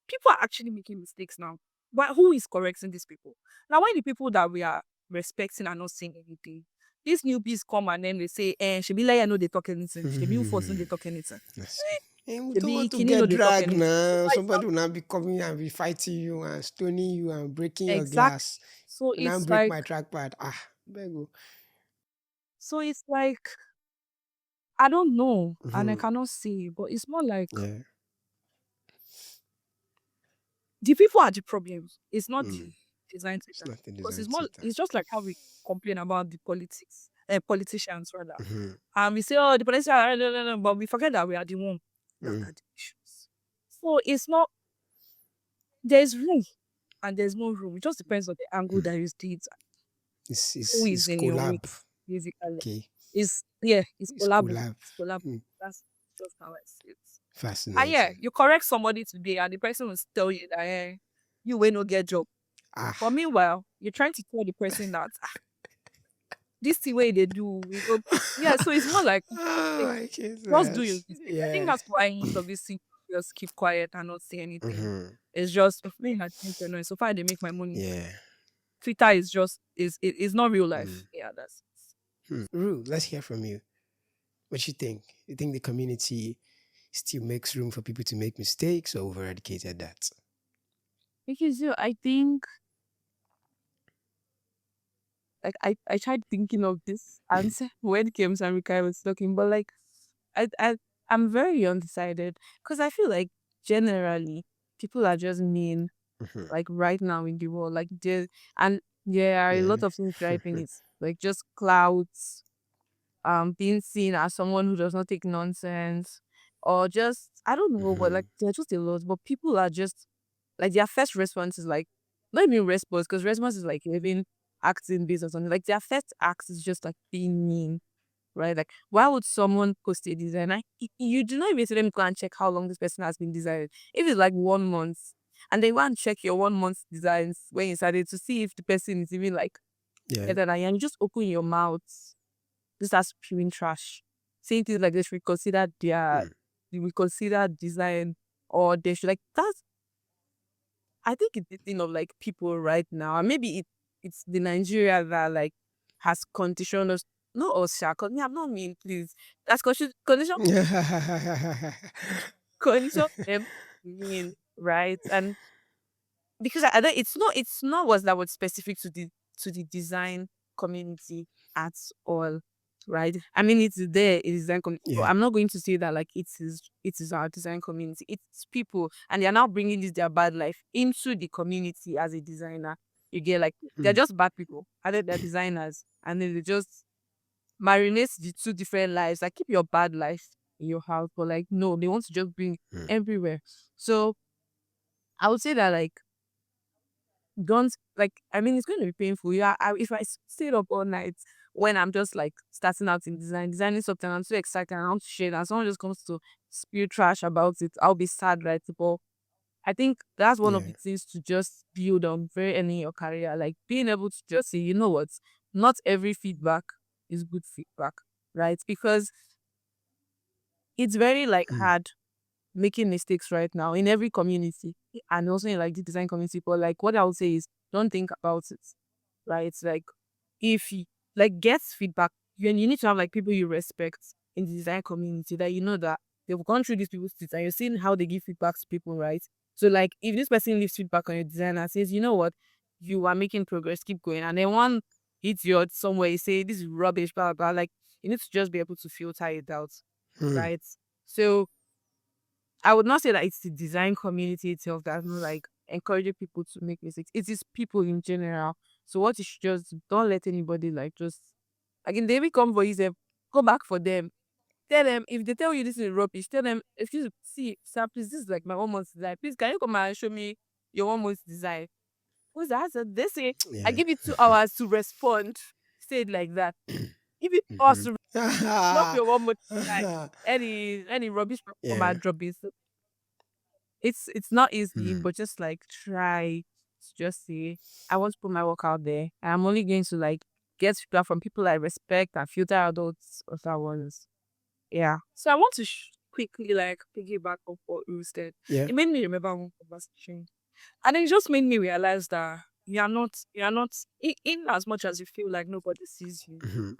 people are actually making mistakes now. But who is correcting these people? Now, when the people that we are respecting are not saying anything, these newbies come and then they say, she be like, I know they talk anything. She be force no they talk anything. Yes. And we She don't be want to kini no get they talk dragged anything. So now. why is Somebody that will not be coming and be fighting you and stoning you and breaking your exactly? glass. So And I it's break like, my trackpad. Ah, bego. I don't know, and I Mm-hmm. cannot say, but it's more like Yeah. the people are the problems. It's not Mm. the design It's center not the because design center. it's just like how we complain about the politicians rather. Mm-hmm. And we say, oh, the politicians, no, no, no, but we forget that we are the one that Mm. are the issues. So it's not, there's room and there's no room. It just depends on the angle Mm. that you see it, It's, who it's, is it's in your collab. mix, basically. Okay. It's It's collabo. collab. It's collabo. Mm. That's just how I see it. And yeah, Fascinating. you correct somebody today and the person will tell you that you will not get job. But Ah. meanwhile, you're trying to tell the person that this the way they do. We go, yeah. So it's more like Oh like, my just do your goodness. mistake. I think Yeah. that's why most of these things just keep quiet and not say anything. Mm-hmm. It's just of me I think so far they make my money. Yeah. Twitter is just is not real life. Mm. Yeah, that's Rue, let's hear from you. What you think? You think the community still makes room for people to make mistakes, or we've eradicated that? Because I think like I tried thinking of this answer when Kems and Rukayat was talking, but like I'm very undecided because I feel like generally people are just mean Mhm. like right now in the world. Like there and there are a Yeah. lot of things driving it. Like just clouds. being seen as someone who does not take nonsense, or just I don't know, but like Mhm. they're just a lot. But people are just like their first response is like not even response, because response is like even acting based on something. Like their first act is just like being mean, right? Like why would someone post a design? You do not even say, let me go and check how long this person has been designing. If it's like 1 month, and they want to check your 1 month designs when you started to see if the person is even like Yeah. better than you, and you just open your mouth, just as spewing trash, saying things like they should reconsider Mm. they reconsider design, or they should like that's I think it's the thing of like people right now, and maybe it's the Nigeria that like has conditioned us, not us, sha, 'cause me, I'm not mean, please. That's condition them mean, right? And because I don't, it's not was that was specific to the design community at all, right? I mean, it's there in design community, but Yeah. I'm not going to say that like it is our design community. It's people, and they are now bringing this their bad life into the community as a designer. You get like they're Mm. just bad people, and then they're designers, and then they just marinate the two different lives. Like keep your bad life in your house, but like no, they want to just bring Mm. everywhere. So I would say that like don't like I mean it's going to be painful. Yeah, if I stayed up all night when I'm just like starting out in designing something, I'm so excited and I want to share it, and someone just comes to spew trash about it, I'll be sad, right? But I think that's one of Yeah. the things to just build on very early in your career, like being able to just say, you know what, not every feedback is good feedback, right? Because it's very like Mm. hard making mistakes right now in every community, and also in like the design community. But like what I would say is don't think about it, right? It's like if you like get feedback, you need to have like people you respect in the design community that you know that they've gone through these people's things and you're seeing how they give feedback to people, right? So like if this person leaves feedback on your design and says, you know what, you are making progress, keep going, and then one hits you out somewhere, you say this is rubbish, blah blah blah. Like you need to just be able to filter it out, Mm. right? So I would not say that it's the design community itself that's not like encouraging people to make mistakes. It is people in general. So what you should just don't let anybody like just again they become voice go back for them. Tell them if they tell you this is rubbish, tell them, excuse me, see, sir, please, this is like my 1 month design. Please can you come and show me your 1 month design? What's that? So they say I Yeah. give you 2 hours to respond. Say it like that. Give it us Mhm. to drop your 1 month design. Any rubbish come Yeah. and drop it. It's not easy, Mm. but just like try to just say, I want to put my work out there. And I'm only going to like get feedback from people I respect and filter out those other ones. Yeah. So I want to quickly like piggyback off what you said. Yeah. It made me remember one conversation, and it just made me realize that you're not in as much as you feel like nobody sees you. Mhm.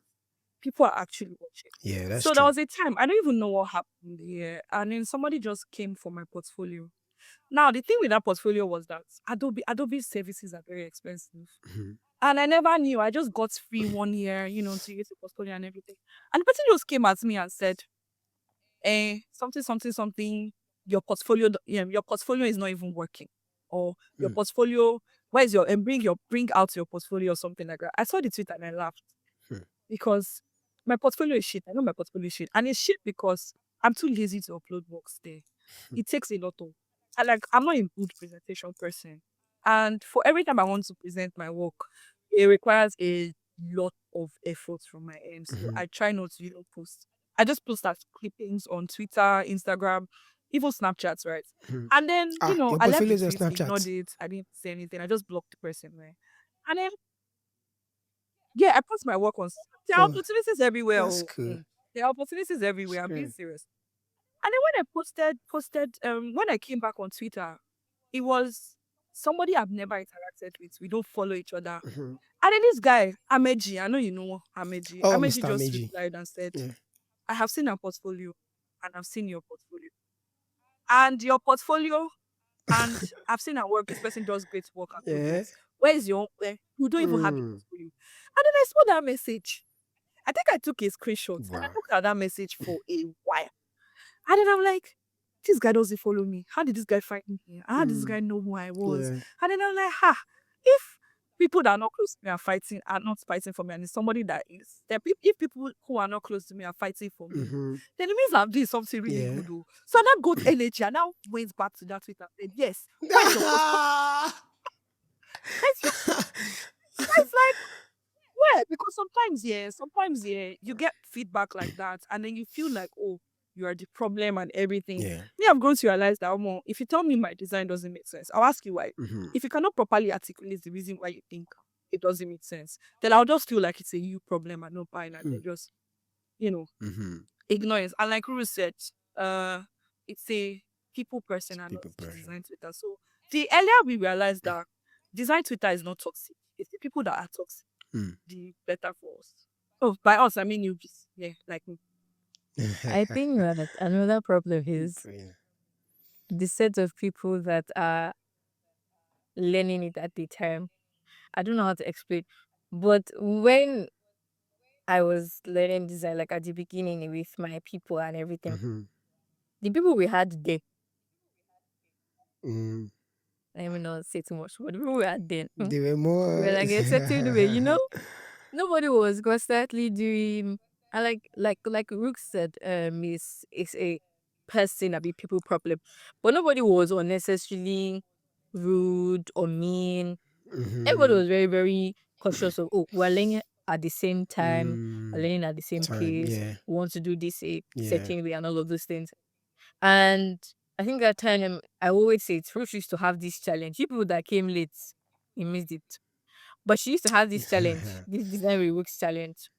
People are actually watching. Yeah, that's So there true. was a time I don't even know what happened here, and then somebody just came for my portfolio. Now the thing with that portfolio was that Adobe services are very expensive. Mhm. And I never knew. I just got free 1 year, to use the portfolio and everything. And the person just came at me and said, something, something, something, your portfolio is not even working. Or your Mm. portfolio, where is your and bring out your portfolio or something like that. I saw the tweet and I laughed Mm. because my portfolio is shit. I know my portfolio is shit. And it's shit because I'm too lazy to upload works there. It takes a lot of I'm not a good presentation person. And for every time I want to present my work, it requires a lot of effort from my end. So Mhm. I try not to post. I just post as clippings on Twitter, Instagram, even Snapchats, right? Mhm. And then, Your I left portfolio the is on tweet, ignored Snapchat. it. I didn't say anything. I just blocked the person, right? And then yeah, I post my work on. There are Oh, opportunities everywhere. that's Oh. cool. There are opportunities everywhere. I'm being Sure. serious. And then when I posted, when I came back on Twitter, it was somebody I've never interacted with. We don't follow each other. Mhm. And then this guy, Ameji, I know you know Ameji. Oh, Ameji Mr. just Meiji. replied and said, Yeah. I have seen your portfolio and I've seen your portfolio. And your portfolio and I've seen her work. This person does great work at good Yeah. works. Where is your you don't even have a Mm. portfolio. And then I saw that message. I think I took a screenshot and I Wow. looked at that message for a while. And then I'm like, this guy doesn't follow me. How did this guy find me here? How did this Mm. guy know who I was? Yeah. And then I'm like, if people that are not close to me are not fighting for me, and it's somebody that is. If people who are not close to me are fighting for me, Mm-hmm. then it means I'm doing something really Yeah. good. Oh. So I now got energy. I now went back to that Twitter and said, yes, where's your post? Where's your It's like, where? Because sometimes, you get feedback like that, and then you feel like, oh, you are the problem and everything. Yeah. Me, I've grown to realize that, if you tell me my design doesn't make sense, I'll ask you why. Mm-hmm. If you cannot properly articulate the reason why you think it doesn't make sense, then I'll just feel like it's a you problem and not mine, and then just, you know, Mm-hmm. ignore it. And like Ruru said, it's a people person and not People the person. design Twitter. So the earlier we realize that design Twitter is not toxic, it's the people that are toxic, Mm. the better for us. Oh, by us, I mean newbies. Yeah, like me. I think that another problem is Yeah. the set of people that are learning it at the time. I don't know how to explain, but when I was learning design, like at the beginning with my people and everything, Mm-hmm. the people we had there, Mm. let me not say too much, but the people we had then, They were we were more. like a certain way, nobody was constantly doing. I like Rook said, is a person a bit people problem, but nobody was unnecessarily rude or mean. Everybody Mm-hmm. was very very cautious of, oh, we're learning at the same time, we're Mm. learning at the same Time. pace. Yeah. We want to do this a Yeah. certain way and all of those things. And I think that time I always say it's Ruth used to have this challenge. People that came late, he missed it. But she used to have this challenge, this design reworks challenge.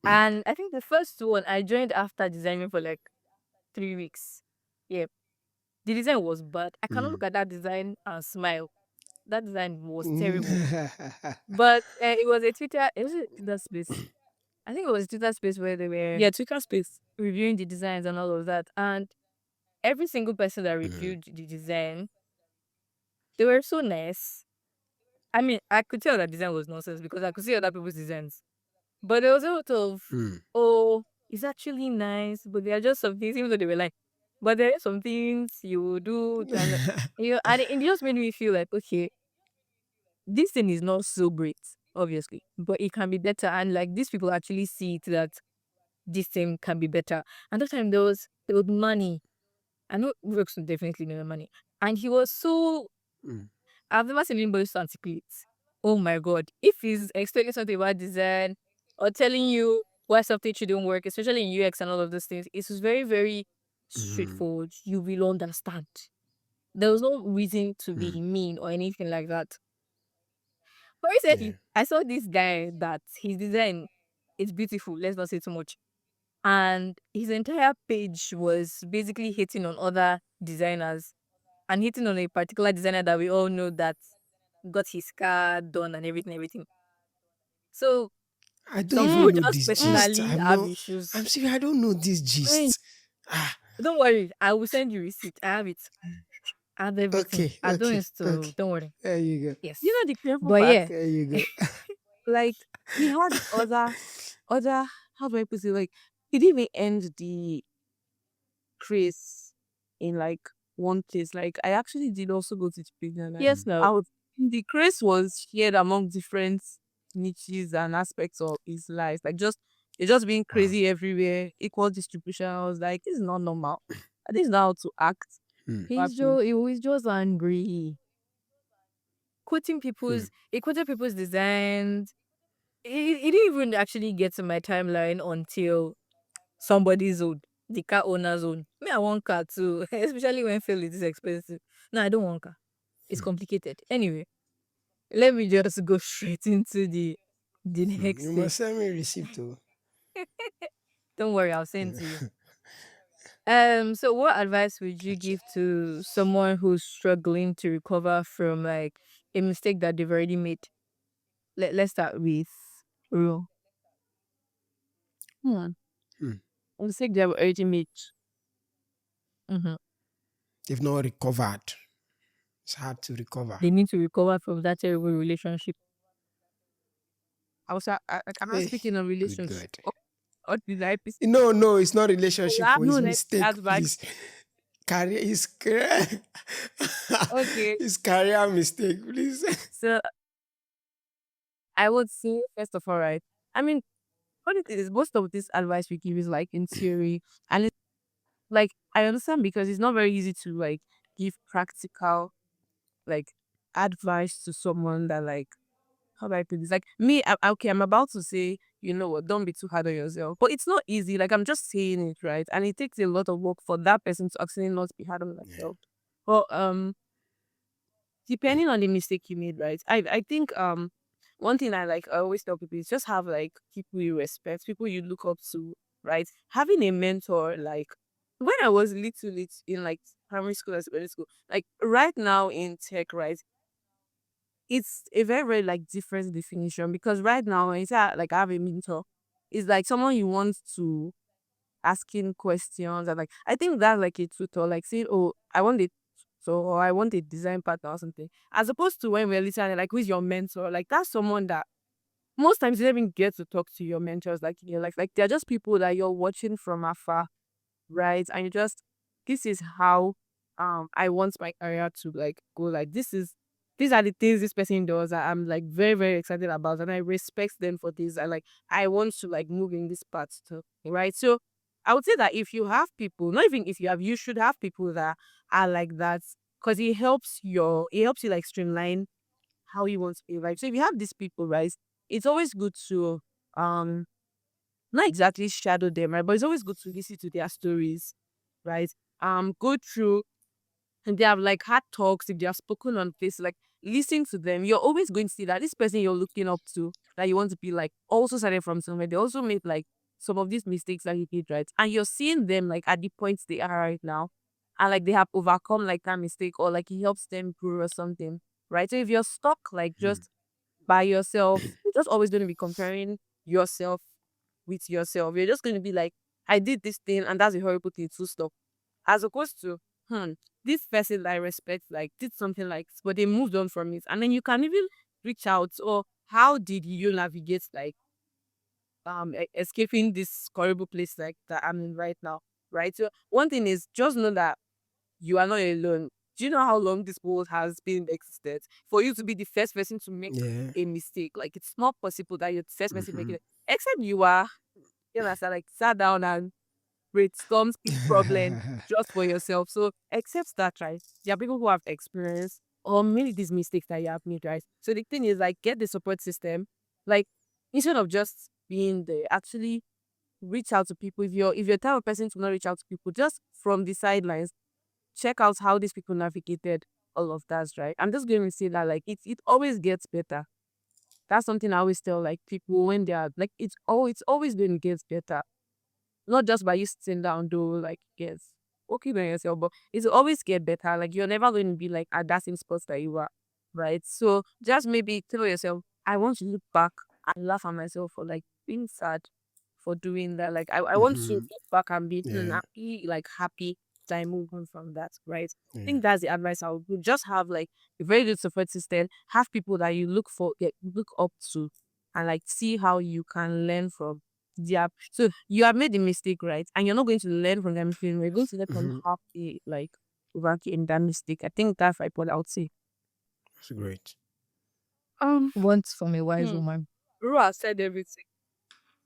And I think the first one I joined after designing for like 3 weeks. Yeah. The design was bad. I cannot Mm. look at that design and smile. That design was terrible. Mm. But it was a Twitter, it was a Twitter space. I think it was a Twitter space where they were Yeah, Twitter space. reviewing the designs and all of that. And every single person that Mhm. reviewed the design, they were so nice. I mean, I could tell that design was nonsense because I could see other people's designs. But there was a lot of, Mm. oh, it's actually nice, but there are just some things, even though they were like, but there are some things you will do, and and it just made me feel like, okay, this thing is not so great, obviously, but it can be better. And like these people actually see it that this thing can be better. And that time there was money. I know Rex would definitely know money. And he was so, Mm. I've never seen anybody so articulate. Oh my god. If he's explaining something about design or telling you why something shouldn't work, especially in UX and all of those things, it was very, very Mhm. straightforward. You will understand. There was no reason to Mm. be mean or anything like that. But Yeah. recently, I saw this guy that his design is beautiful. Let's not say too much. And his entire page was basically hating on other designers and hitting on a particular designer that we all know that got his car done and everything, everything. So I don't some even people know just this gist. personally I'm have not. issues. I'm serious. I don't know this Hey, gist. Ah. don't worry, I will send you receipt. I have it. I have everything. Okay. I don't Okay. install. Okay. Don't worry. There you go. You Yes. know the painful But part? yeah. There you go. Like, he had other, how do I put it? Like, he didn't even end the craze in like one place. Like, I actually did also go to Japan, and Yes, no. I was the craze was shared among different niches and aspects of his life. Like, just it's just being Wow. crazy everywhere, equal distribution. I was like, this is not normal. This is not how to act Mm. properly. He was just angry. Mm. He quoted people's designs. He didn't even actually get to my timeline until somebody's own, the car owner's own. Me, I want car too, especially when fuel is expensive. No, I don't want car. It's Mm. complicated. Anyway, let me just go straight into the Mm. next You thing. must send me receipt too. Don't worry, I'll send to you. So what advice would you Okay. give to someone who's struggling to recover from like a mistake that they've already made? Let's start with Ru. Hmm. Mm. I'm sick they have already made. Mm-hmm. They've not recovered. It's hard to recover. They need to recover from that terrible relationship. I'm not Hey, speaking of good relationship. God. What did I piss? No, no, it's not relationship. Oh, No, it's let's mistake, add back. please. Career is career. Okay. It's career mistake, please. So I would say, first of all, right? I mean, funny thing is, most of this advice we give is like in theory, and it's like I understand because it's not very easy to like give practical like advice to someone that like how do I put this? Like me, okay, I'm about to say, you know what, don't be too hard on yourself. But it's not easy. Like I'm just saying it, right? And it takes a lot of work for that person to actually not be hard on Yeah. themselves. But depending on the mistake you made, right? I think one thing I always tell people is just have like people you respect, people you look up to, right? Having a mentor, like when I was little in like primary school and secondary school, like right now in tech, right? It's a very, very like different definition because right now when you say like I have a mentor, it's like someone you want to asking questions and like I think that's like a tutor, like saying, oh, I want a so or I want a design partner or something. As opposed to when we're listening, like who's your mentor? Like that's someone that most times you don't even get to talk to your mentors like in your life. Like they're just people that you're watching from afar, right? And you just this is how I want my career to like go. Like these are the things this person does that I'm like very, very excited about and I respect them for this. I like I want to like move in this path too. Right. So I would say that if you have people, not even if you have, you should have people that are like that because it helps you like streamline how you want to be right. So if you have these people, right, it's always good to not exactly shadow them, right? But it's always good to listen to their stories, right? Go through and they have like hard talks, if they have spoken on face, like listen to them. You're always going to see that this person you're looking up to, that you want to be like, also started from somewhere. They also made like some of these mistakes that you did, right? And you're seeing them like at the points they are right now. And like they have overcome like that mistake or like it helps them grow or something. Right. So if you're stuck like Mm. just by yourself, you're just always going to be comparing yourself with yourself. You're just going to be like, I did this thing and that's a horrible thing to stop. As opposed to, this person that I respect, like, did something like, but they moved on from it. And then you can even reach out or how did you navigate, like, escaping this horrible place like that I'm in right now, right? So one thing is just know that you are not alone. Do you know how long this world has been existed? For you to be the first person to make Yeah. a mistake, like it's not possible that you're the first person making Mhm. it. Except you are, you know, like sat down and brainstorm big problem just for yourself. So accept that, right? There are people who have experience or many these mistakes that you have made, right? So the thing is like get the support system. Like instead of just being there, actually reach out to people. If you're the type of person to not reach out to people, just from the sidelines, check out how these people navigated all of that, right? I'm just going to say that like it always gets better. That's something I always tell like people when they are like it's always going to get better, not just by you sitting down, though, like, yes, working on yourself, but it'll always get better. Like, you're never going to be like at that same spot that you are, right? So, just maybe tell yourself, I want to look back and laugh at myself for like being sad for doing that. Like, I want to look Mhm. back and Yeah. be like happy that I move on from that, right? I Yeah. think that's the advice I would give. Just have like a very good support system, have people that you look up to, and like see how you can learn from. Yeah. So you have made the mistake, right? And you're not going to learn from that mistake. You're going to let them Mhm. have a like overcame that mistake. I think that's like what I would say. That's great. Um, Once from a wise hmm. woman. Rua said everything.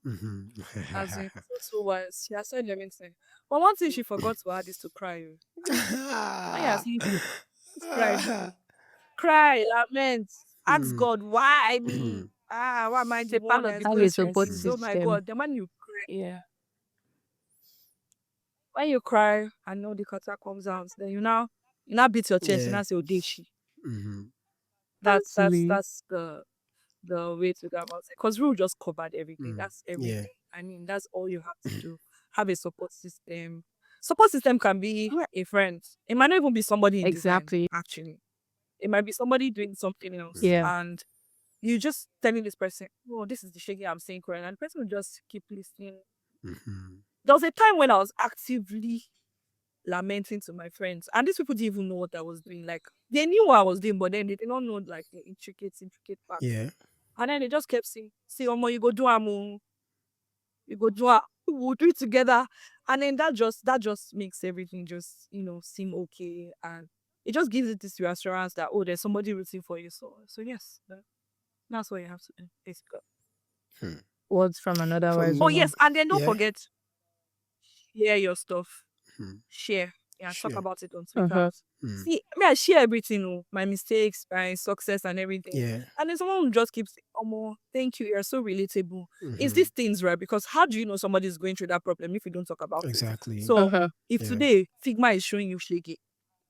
Mhm. As in, so wise. She has said everything. But one thing she forgot to add is to cry. Oh. When you see people, just cry. Cry, lament, ask Mm. God, why me? Mhm. Why am I It's the a part one of the Have a process. support experiencing this? Oh my system. God, the man you cry. Yeah. When you cry and know the cutter comes out, then you now beat your chest and Yeah. now say, oh, did she? Mhm. That's that's Actually. that's the way to go about it. Because Rule just covered everything. Mm. That's Yeah. everything. I mean, that's all you have to do. Have a support system. Support system can be a friend. It might not even be somebody in design, Exactly. actually. It might be somebody doing something else. Yeah. And you just telling this person, oh, this is the shaking I'm saying, correct. And the person will just keep listening. Mhm. There was a time when I was actively lamenting to my friends, and these people didn't even know what I was doing. Like, they knew what I was doing, but then they did not know like the intricate parts. Yeah. And then they just kept saying, see, Omo, you go do am, you go do am, we'll do it together. And then that just makes everything just, seem okay. And it just gives it this reassurance that, oh, there's somebody rooting for you. So yes. That's what you have to do, basically. Hmm. Words from another wise Oh From yes, woman. and then don't yeah. forget, share your stuff. Hmm. Share. Yeah, talk Sure. about it on Twitter. Uh-huh. Hmm. See, I mean, I share everything, oh, my mistakes, my success, and everything. Yeah. And then someone will just keep saying, "Omo, thank you. You're so relatable." It's Hmm. these things, right? Because how do you know somebody is going through that problem if you don't talk about it? Exactly. So, Uh-huh. if Yeah. today Figma is showing you shaky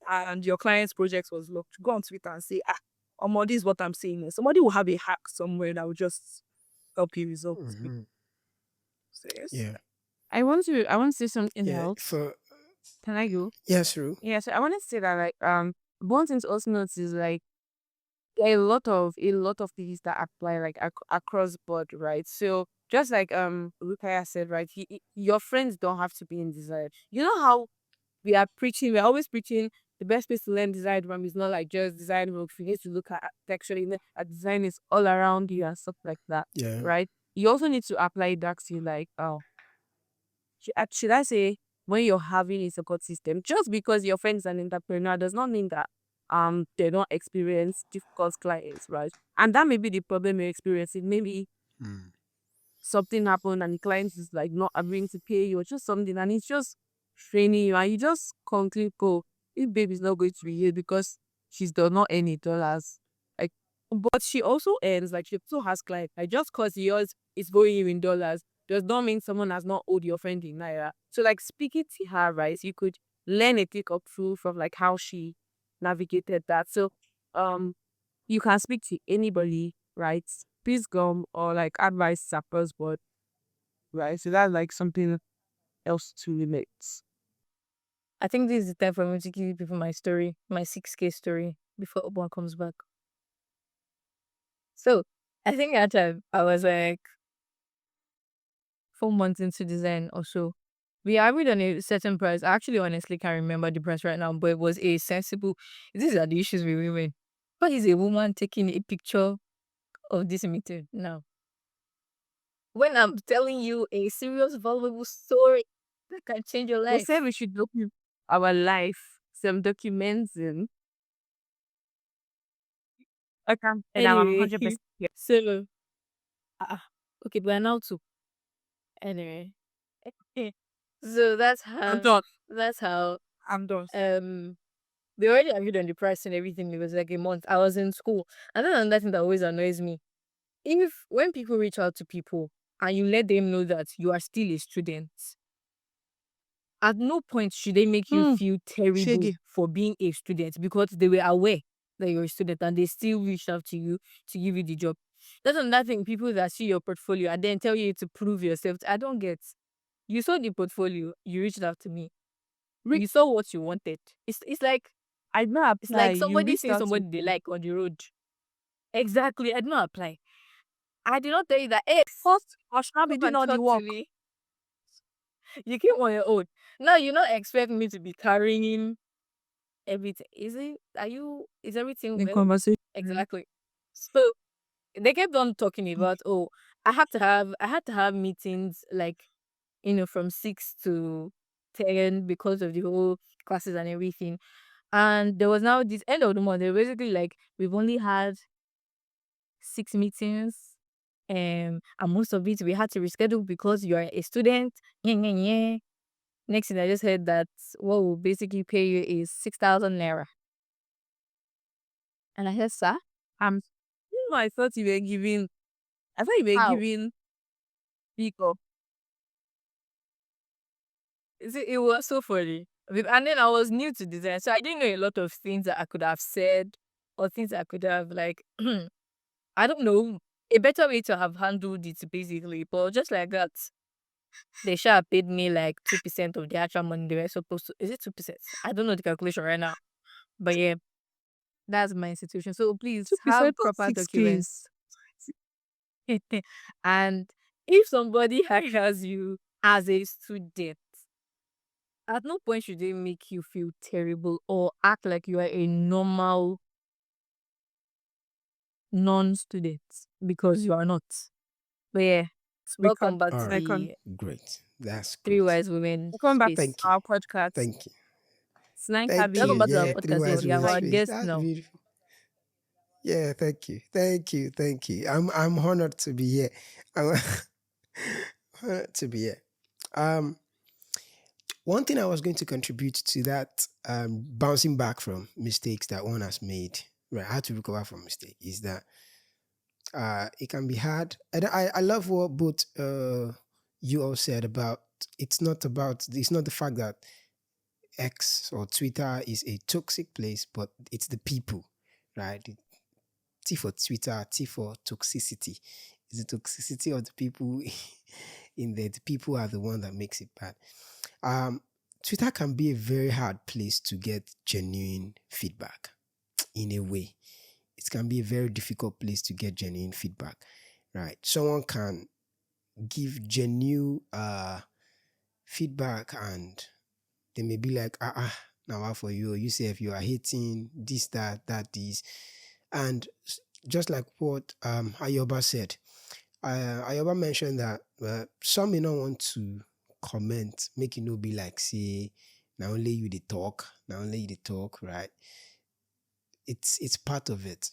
and your client's project was locked, go on Twitter and say, Omo, this is what I'm saying. Somebody will have a hack somewhere that will just help you resolve this. Hmm. So, yes. Yeah. I want to say something Yeah. else. For Can I go? yes, Ru. Yeah, so I want to say that like one thing to also notice is like there are a lot of things that apply like across board, right? So just like Rukaya said, right, your friends don't have to be in design. You know how we're always preaching the best place to learn design from is not like just design work. You need to look at architecture, design is all around you and stuff like that, Yeah. right? You also need to apply that to like should I say when you're having a support system, just because your friend is an entrepreneur does not mean that they don't experience difficult clients, right? And that may be the problem you're experiencing. Maybe Hmm. something happened and the client is like not agreeing to pay you or just something and it's just training you and you just conclude, go, if babe is not going to be here because she's does not earn $8. Like, but she also earns, like she also has clients. Like just cause yours is going you in dollars does not mean someone has not owed your friend in naira. So like speaking to her, right, you could learn a click up through from like how she navigated that. So um you can speak to anybody, right? Peace gum or like advice suppers, but right. So that's like something else to relate. I think this is the time for me to give people my story, my 6K story, before Ubon comes back. So I think at that time I was like 4 months into design or so. We agreed on a certain price. I actually honestly can't remember the price right now, but it was a sensible. These are the issues with women. What is a woman taking a picture of this meeting now? When I'm telling you a serious, valuable story that can change your We said life. we should document our life, some documents in. Okay, and I'm Anyway, 100%. Yeah. so uh, okay, but now too. Anyway, so I'm done. that's how I'm done. um they already agreed on the price and everything. It was like a month. I was in school, and then another thing that always annoys me, if when people reach out to people and you let them know that you are still a student, at no point should they make you Hmm. feel terrible Shaggy. for being a student because they were aware that you're a student and they still reached out to you to give you the job. That's another thing. People that see your portfolio and then tell you to prove yourself. I don't get. You saw the portfolio. You reached out to me. Re- You saw what you wanted. I did not It's apply. like You somebody reached seeing out to somebody they me. like on the road. Exactly. I did not apply. I did not tell you that. Hey, First, I should not be come doing and all the talk to work. me. You came on your own. Now you not expect me to be carrying everything. Is it? Are you? Is everything In well? conversation. Exactly. So they kept on talking about, oh, I had to have meetings like from 6 to 10 because of the whole classes and everything. And there was now this end of the month. They were basically like, we've only had 6 meetings. And most of it we had to reschedule because you are a student. Yeah, yeah, yeah. Next thing I just heard that what will basically pay you is 6,000 naira. And I said, sir, Um, I thought you were giving. I thought you were how? giving people. It was so funny. And then I was new to design, so I didn't know a lot of things that I could have said or things I could have like I don't know, a better way to have handled it basically. But just like that, they should have paid me like 2% of the actual money they were supposed to. Is it 2%? I don't know the calculation right now. But yeah, that's my institution. So please have 2% of proper 6K. documents. And if somebody hires you as a student, at no point should they make you feel terrible or act like you are a normal non-student because you are not. But yeah, Icon. welcome back All to right. Icon. the Great. That's Three great. Wise Women Welcome back to space. Thank you. our podcast. Thank you. It's nice Thank having you. Welcome you. back to our Yeah, three podcast. Yes, wise we have women our space. guest That's now. beautiful. Yeah, thank you. I'm honored to be here. I'm honored to be here. Um, One thing I was going to contribute to that, bouncing back from mistakes that one has made, right? How to recover from mistake is that it can be hard. And I love what both you all said about it's not the fact that X or Twitter is a toxic place, but it's the people, right? T for Twitter, T for toxicity. It's the toxicity of the people in there. The people are the one that makes it bad. Um, Twitter can be a very hard place to get genuine feedback in a way. It can be a very difficult place to get genuine feedback, right? Someone can give genuine feedback and they may be like, now what for you? You say if you are hating this, that, this. And just like what Ayoba said, Ayoba mentioned that some may not want to comment, make it no be like, say, now only you the talk, now only you the talk, right? It's part of it.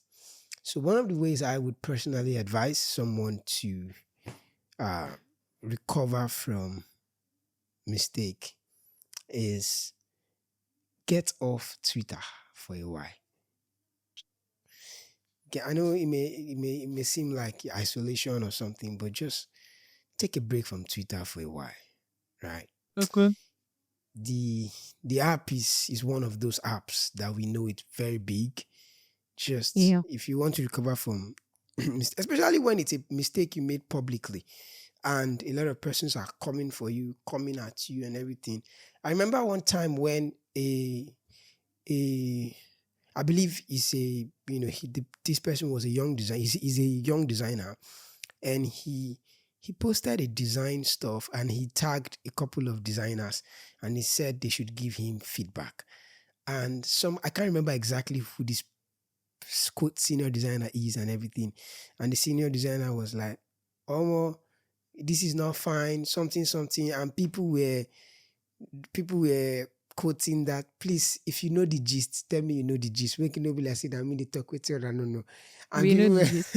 So one of the ways I would personally advise someone to uh, recover from mistake is get off Twitter for a while. I know it may seem like isolation or something, but just take a break from Twitter for a while, right? Okay. The the app is one of those apps that we know it's very big. Just Yeah. if you want to recover from, especially when it's a mistake you made publicly, and a lot of persons are coming for you, coming at you, and everything. I remember one time when a I believe he's a this person was a young designer. He's a young designer, and he posted a design stuff and he tagged a couple of designers and he said they should give him feedback. And some I can't remember exactly who this quote senior designer is and everything. And the senior designer was like, "Oh, this is not fine, something, something." And people were quoting that, please, if you know the gist, tell me you know the gist. Make it no be like say that I mean they talk with you, I don't know. And We know people the were gist.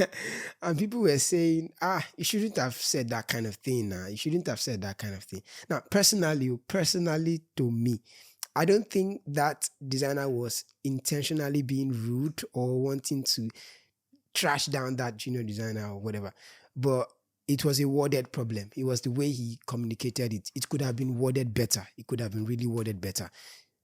and people were saying, you shouldn't have said that kind of thing now. You shouldn't have said that kind of thing. Now, personally to me, I don't think that designer was intentionally being rude or wanting to trash down that junior designer or whatever. But it was a worded problem. It was the way he communicated it. It could have been worded better. It could have been really worded better.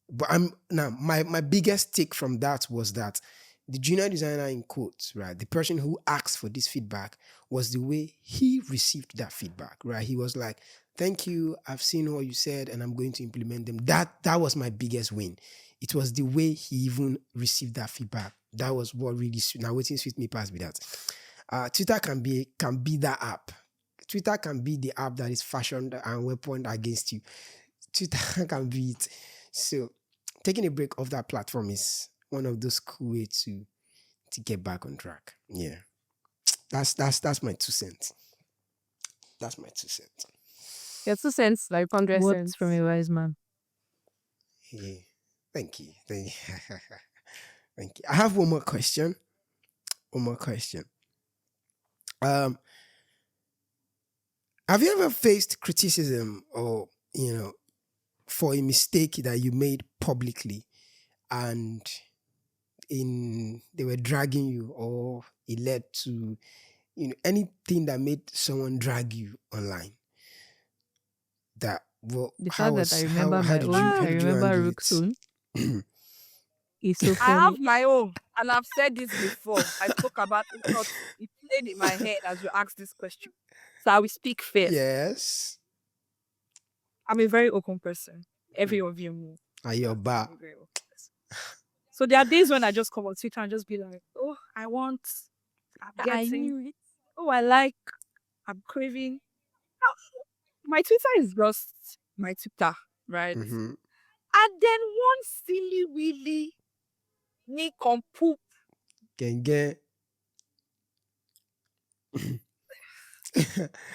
But I'm now my biggest take from that was that the junior designer in quotes, right? The person who asked for this feedback was the way he received that feedback, right? He was like, "Thank you. I've seen what you said and I'm going to implement them." That was my biggest win. It was the way he even received that feedback. That was what really now waiting sweet me past with that. Twitter can be that app. Twitter can be the app that is fashioned and weaponed against you. Twitter can be it. So taking a break off that platform is one of those cool ways to get back on track. Yeah. That's my 2 cents. That's my 2 cents. Yeah, 2 cents, like 100 Words from cents. a wise man. Yeah. Thank you. Thank you. Thank you. I have one more question. One more question. Um, have you ever faced criticism or for a mistake that you made publicly and they were dragging you, or it led to anything that made someone drag you online? That well, The fact that I remember my own, how I did you remember handle Rook it? tone is so I have funny. my own, and I've said this before. I spoke about it, but it played in my head as you asked this question. So I will speak first. Yes. I'm a very open person. Every of you know. Are you that back? I'm a very open person. So there are days when I just come on Twitter and just be like, "Oh, I'm I getting, knew it. oh, I like, I'm craving." Ah, my Twitter is just my Twitter, right? Mm-hmm. And then one silly willy me come poop Gang.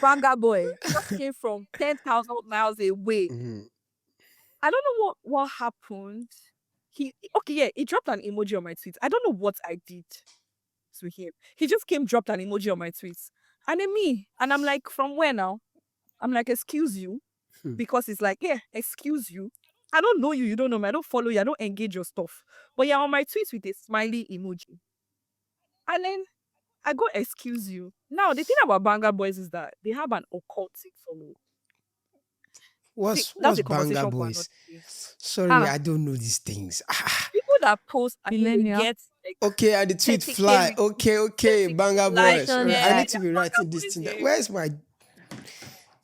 banger boy just came from 10,000 miles away. Mhm. I don't know what happened. He dropped an emoji on my tweet. I don't know what I did. to him. He just came, dropped an emoji on my tweets. And then me. And I'm like, from where now? I'm like, excuse you. Hmm. Because it's like, yeah, excuse you. I don't know you. You don't know me. I don't follow you. I don't engage your stuff. But you're on my tweets with a smiley emoji. And then I go, excuse you. Now, the thing about Banga Boys is that they have an occultic following. See, that's What's a Banga conversation for Boys? another day. Sorry, Ah, I don't know these things. people that post and then they Millennial. get like Okay, and the tweet 30K fly. retweets, Okay, 30K Banga likes. Boys. All Fashion right, I guy. need Yeah, to be Banga writing this Boys thing down. here. Where's my?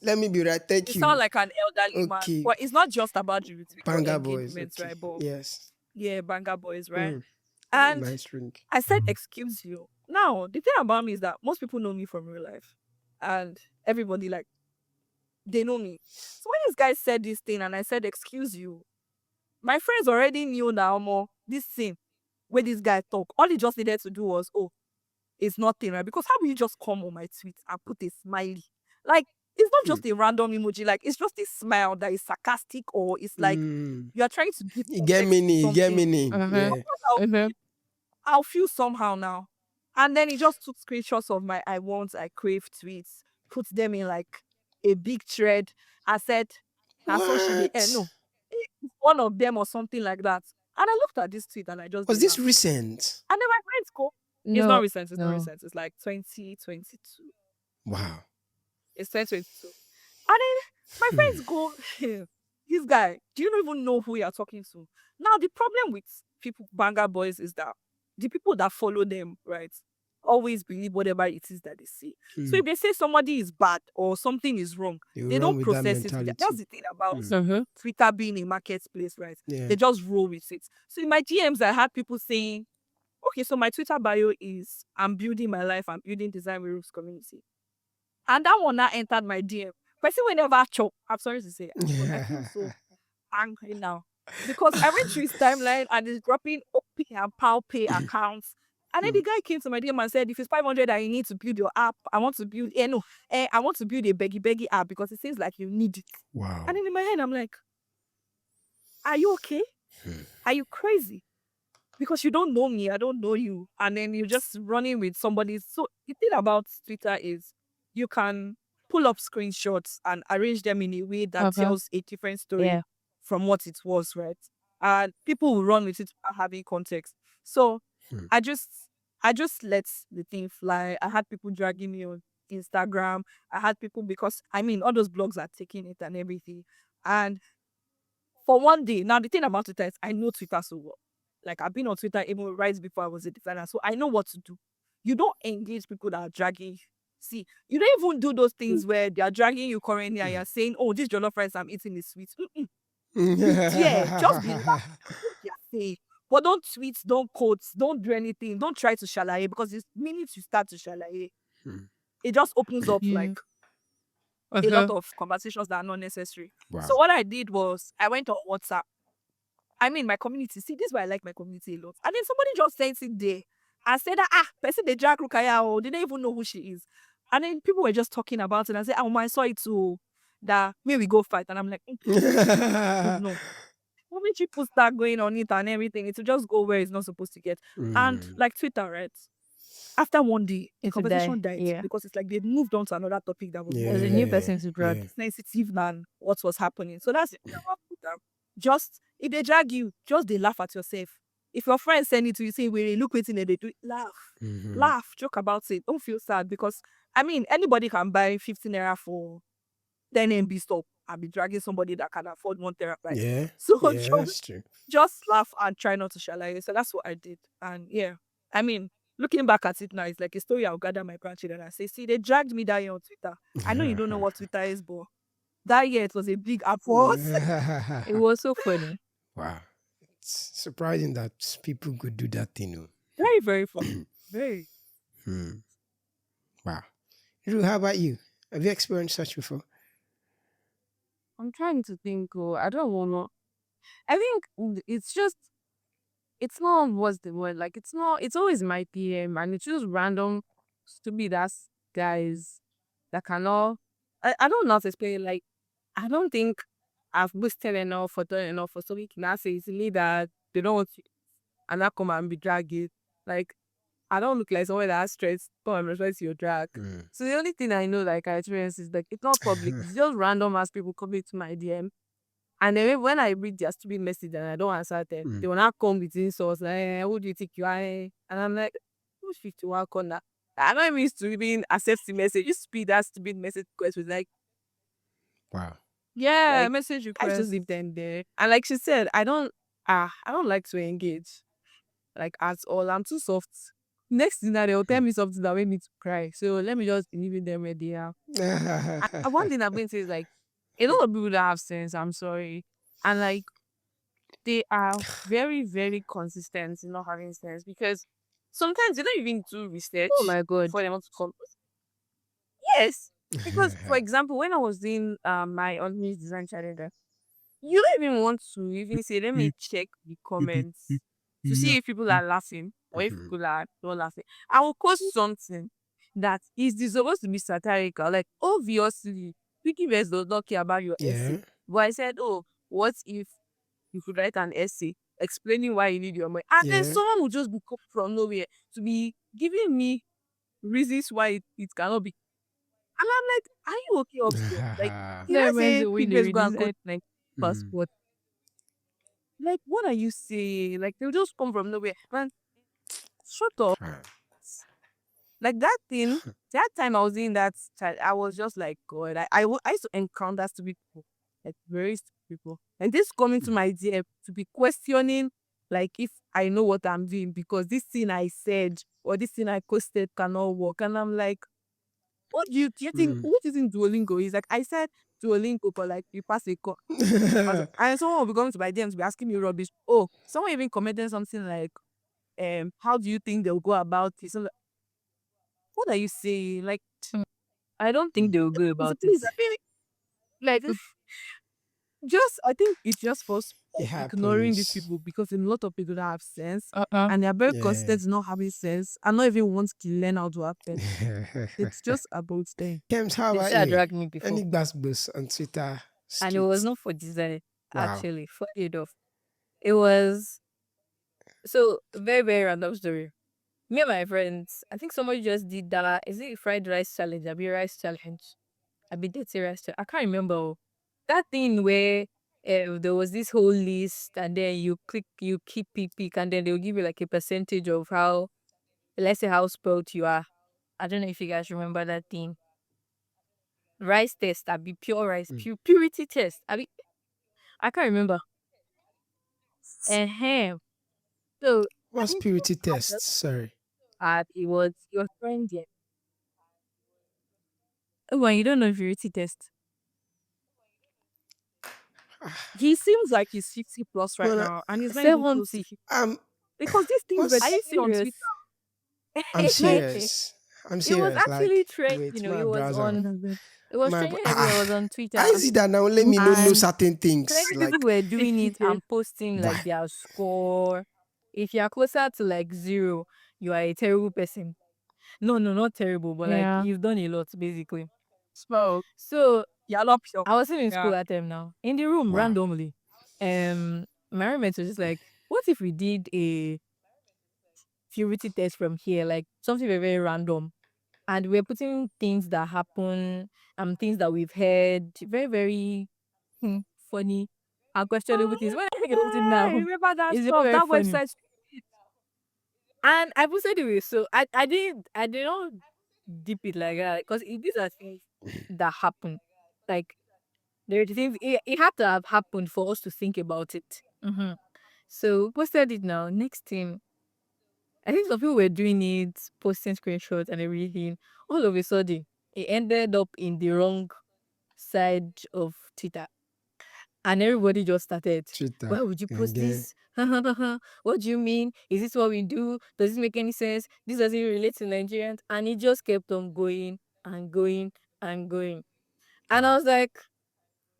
Let me be right. You Thank sound you. like an elderly man. Okay, But it's not just about the retweet or Banga Boys. engagements, Okay, right? But yes. yeah, Banga Boys, right? Mm. And Nice ring. I said, excuse you. Now, the thing about me is that most people know me from real life. And everybody, like, they know me. So when this guy said this thing and I said, excuse you, my friends already knew now more this thing where this guy talk. All he just needed to do was, oh, it's nothing, right? Because how will you just come on my tweet and put a smiley? Like, it's not Hmm. just a random emoji, like it's just a smile that is sarcastic, or it's like Mm. you are trying to give You get context to meaning. You get something. meaning. Uh-huh. Yeah. Of course, Uh-huh. I'll feel somehow now. And then he just took screenshots of my I want, I crave tweets, put them in like a big thread. I said, that's so she did. What? No, one of them or something like that. And I looked at this tweet and I just Was did this laugh. recent? And then my friends go, it's not No, recent, it's not no. recent. It's like 2022. Wow. It's 2022. And then my Hmm. friends go, this guy, do you not even know who you're talking to? Now, the problem with people, Banga Boys, is that the people that follow them, right, always believe whatever it is that they say. So Hmm. if they say somebody is bad or something is wrong, You they run don't with that process it. That's mentality. the thing about Hmm. Uh-huh. Twitter being a marketplace, right? Yeah. They just roll with it. So in my DMs, I had people saying, okay, so my Twitter bio is I'm building my life, I'm building Design with Roots community. And that one now entered my DM. Person will never chop. I'm sorry to say, but I feel so angry now. Because I went through his timeline and he's dropping OP and PalPay accounts. And then Hmm. the guy came to my DM and said, if it's 500 and you need to build your app, I want to build, I want to build a beggy app because it seems like you need it. Wow. And then in my head, I'm like, are you okay? Hmm. Are you crazy? Because you don't know me, I don't know you. And then you're just running with somebody. So the thing about Twitter is you can pull up screenshots and arrange them in a way that Uh-huh. tells a different story Yeah. from what it was, right? And people will run with it without having context. So Hmm. I just let the thing fly. I had people dragging me on Instagram. I had people because I mean all those blogs are taking it and everything. And for one day. Now, the thing about Twitter is I know Twitter so well. Like, I've been on Twitter even right before I was a designer, so I know what to do. You don't engage people that are dragging you. See, you don't even do those things where they are dragging you currently and you're saying, oh, this jollof rice I'm eating is sweet. Mm-mm. Be there. Just be laughing at what they're saying. But don't tweet, don't quote, don't do anything. Don't try to shalaye because the minute you start to shalaye, Hmm. it just opens up Yeah. like a lot Uh-huh. of conversations that are not necessary. Wow. So what I did was I went on WhatsApp. I mean, my community. See, this is why I like my community a lot. And then somebody just sent it there and said that, person they drag Rukaya, or they didn't even know who she is. And then people were just talking about it and I said, oh, I saw it too. That may we go fight. And I'm like, no. When people start going on it and everything, it will just go where it's not supposed to get. And Hmm. like Twitter, right? After one day, the It will die. conversation died Yeah. because it's like they've moved on to another topic that was more There's a new Yeah. person to drag. Yeah. sensitive than what was happening. So that's it. Just if they drag you, just they laugh at yourself. If your friends send it to you, say, "We look waiting," they do it, laugh, Mhm. laugh, joke about it. Don't feel sad because I mean anybody can buy 15 naira for 10 MB stop and be dragging somebody that can afford 1 terabyte. Yeah. So Yeah, that's true. just laugh and try not to shall. So that's what I did. And yeah, I mean, looking back at it now, it's like a story I'll gather my grandchildren and say, see, they dragged me that year on Twitter. I know you don't know what Twitter is, but that year it was a big app for us. It was so funny. Wow. It's surprising that people could do that thing. Oh. Very, very fun. Very. Hmm. Wow. Ru, how about you? Have you experienced such before? I'm trying to think. Oh, I don't wanna. I think it's just. It's not what's the word. Like it's not. It's always my PM, and it's just random, stupid ass guys that cannot. I don't know how to explain. Like I don't think I've boosted enough or done enough for somebody can now say it's me that they don't want to, and I come and be dragging. Like I don't look like someone that has stress. Come and respect your drag. Mm. So the only thing I know, like I experience, is like it's not public. It's just random ass people coming to my DM. And then when I read their stupid message and I don't answer them, they Mm. will not come with insults like, who do you think you are? And I'm like, who's 51 corner? I don't even used to even accept the message. Just speed that stupid message request was Wow. Yeah, like message I just request. leave them there. And like she said, I don't like to engage like at all. I'm too soft. Next thing that they'll tell me something that make me to cry. So let me just be leaving them where they are. One thing I've been saying is like a lot of people that have sense, I'm sorry. And like they are very, very consistent in not having sense because sometimes they don't even do Oh research my god. before they want to come. Yes. Because for example, when I was doing my unfinished design challenge, you don't even want to even say, let me check the comments to see if people are laughing or if Mhm. people are not laughing. I will post something that is supposed to be satirical. Like, obviously, Wikibase does not care about your Yeah. essay. But I said, oh, what if you could write an essay explaining why you need your money? And then Yeah. someone will just be come from nowhere to be giving me reasons why it cannot be. And I'm like, are you okay upstairs? Like, did I That reminds say me when they Wikibase go and go redesign. to like Mm. passport? Like, what are you saying? Like, they'll just come from nowhere. Man, shut up. Huh. Like, that thing, that time I was in that, I was just like, God, I used to encounter stupid people, like, very stupid people. And this coming to Mm. my DM to be questioning, like, if I know what I'm doing because this thing I said or this thing I posted cannot work. And I'm like, do you think, Mm. what do you think Duolingo is? Like, I said Duolingo, but like, you pass a call. And someone will be going to my DM to be asking me rubbish. Oh, someone even commented something like, how do you think they'll go about it? So, like, what are you saying? Like, I don't think they'll go so about it. please, I feel like just I think it's just for us It ignoring these happens. people because a lot of people don't have sense Uh-uh. and they are very Yeah. consistent in not having sense and not even want to learn how to have sense. It's just about them. Kems, how They about should have you? dragged me before. Any bus on Twitter And it was streets? not for design, Wow. actually. Funny enough. It was so very, very random story. Me and my friends, I think somebody just did that. Is it fried rice challenge? I be rice challenge. I be dirty rice challenge. I can't remember. That thing where there was this whole list and then you click, you keep pick, and then they'll give you like a percentage of how, let's say, how spelt you are. I don't know if you guys remember that thing. Rice test. I be pure rice, Mm. purity test. I can't remember. So I What's think purity test? Sorry. it was friend there. Oh, well, you don't know if you really test. He seems like he's 50 plus right Well, now and he's not even close to 70. 50. um, Because these things were Are you what's? trending on serious? Twitter. I'm Like serious. I'm it was serious. actually Like, trend, wait, it was on Mhm. it was my, trending everywhere, it was on how Twitter. is it that now? Let me know And certain things. plenty people Like, were doing it and posting like why? their score. If you're closer to like 0, you are a terrible person. No, no, not terrible, but like Yeah. you've done a lot basically. So, So yeah, not pure. I was in Yeah. school at them now. In the room Wow. randomly. My roommate was just like, what if we did a purity test from here? Like something very, very random. And we're putting things that happen, things that we've heard, very, very funny and questionable Oh, things. When I think about it yeah, I now, remember that it's very, stuff. very That funny. website. And I posted it, so I did not dip it like that because these are things that happen. Like there are the things it had to have happened for us to think about it. So posted it now. Next thing, I think some people were doing it, posting screenshots and everything. All of a sudden, it ended up in the wrong side of Twitter. And everybody just started. Twitter. Why would you post Again. this? What do you mean? Is this what we do? Does this make any sense? This doesn't relate to Nigerians. And it just kept on going and going and going. And I Wow. was like,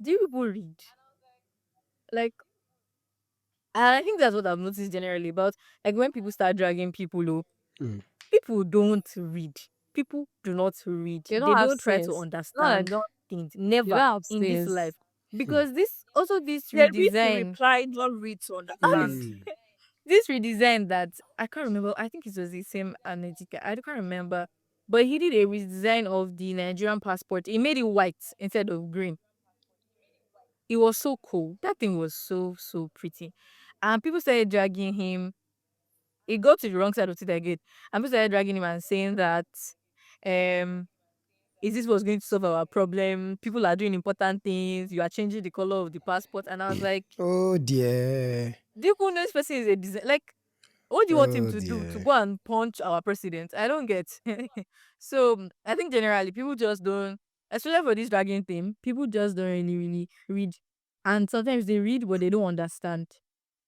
do you people read? Like, and I think that's what I've noticed generally about like when people start dragging people up, Mm. people don't read. People do not read. They They don't have don't try to sense. No, they understand don't. things. They Never don't have in this sense. life. Mm. Because this They read to redesign. reply, not read to All understand. this Mm. this redesign that I can't remember. I think it was the same Anetika. I can't remember. But he did a redesign of the Nigerian passport. He made it white instead of green. It was so cool. That thing was so pretty. And people started dragging him. He got to the wrong side of it again. And people started dragging him and saying that um is this what's going to solve our problem? People are doing important things. You are changing the color of the passport. And I was like, Oh dear. do you know this person is a design? Like, what do you want him Oh to do? To dear. go and punch our president? I don't get. So I think generally people just don't, especially for this dragging thing, people just don't really read. And sometimes they read but they don't understand.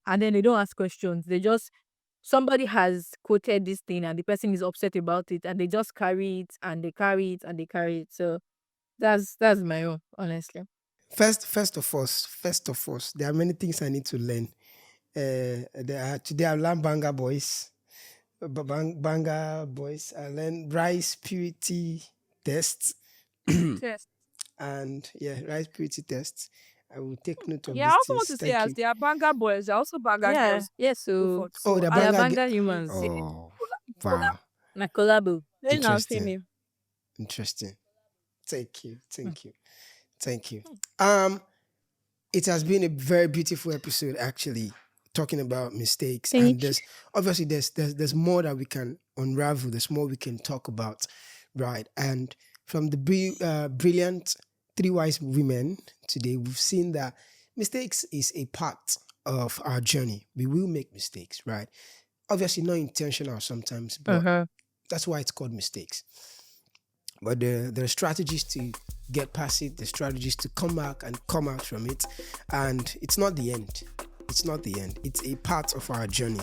And then they don't ask questions. They just, somebody has quoted this thing and the person is upset about it and they just carry it and they carry it and they carry it. So that's my own, honestly. First of all, there are many things I need to learn. Today I learned Banga Boys. Banga Boys. I learned rice purity tests. Yes. And yeah, rice purity tests. I will take note of Yeah, I these also want things. to say Thank as you. they are banger boys, they are also banger Yeah. girls Yeah. go So forth. Oh, So the they are Banga. banger humans. Oh, collab. wow. Na collabo. Then I'll say Interesting. me. Interesting. Thank you. Hmm. Thank you. Thank you. It has been a very beautiful episode, actually, talking about mistakes. And Thank you. there's obviously there's more that we can unravel. There's more we can talk about, right? And from the brilliant three wise women today, we've seen that mistakes is a part of our journey. We will make mistakes, right? Obviously, not intentional sometimes, but Uh-huh. that's why it's called mistakes. But there are strategies to get past it, the strategies to come back and come out from it. And it's not the end. It's not the end. It's a part of our journey.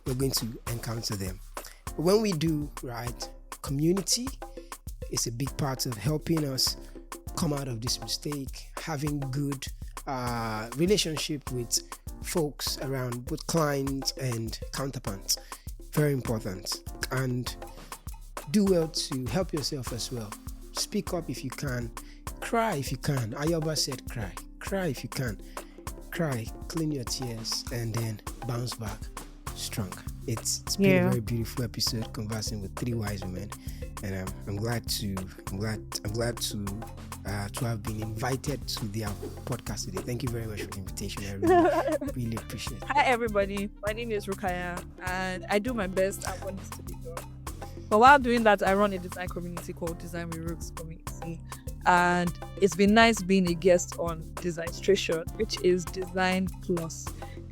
We're going to encounter them. But when we do, right, community is a big part of helping us come out of this mistake, having good relationship with folks around, both clients and counterparts. Very important. And do well to help yourself as well. Speak up if you can. Cry if you can. Ayoba said cry. Cry if you can. Cry, clean your tears, and then bounce back strong. It's been a Yeah. very beautiful episode conversing with three wise women, and I'm glad to have been invited to their podcast today. Thank you very much for the invitation. I really appreciate it. Hi everybody, my name is Rukayat and I do my best at what needs to be done. But while doing that, I run a design community called Design with Rooks Community. And it's been nice being a guest on Designstration, which is design plus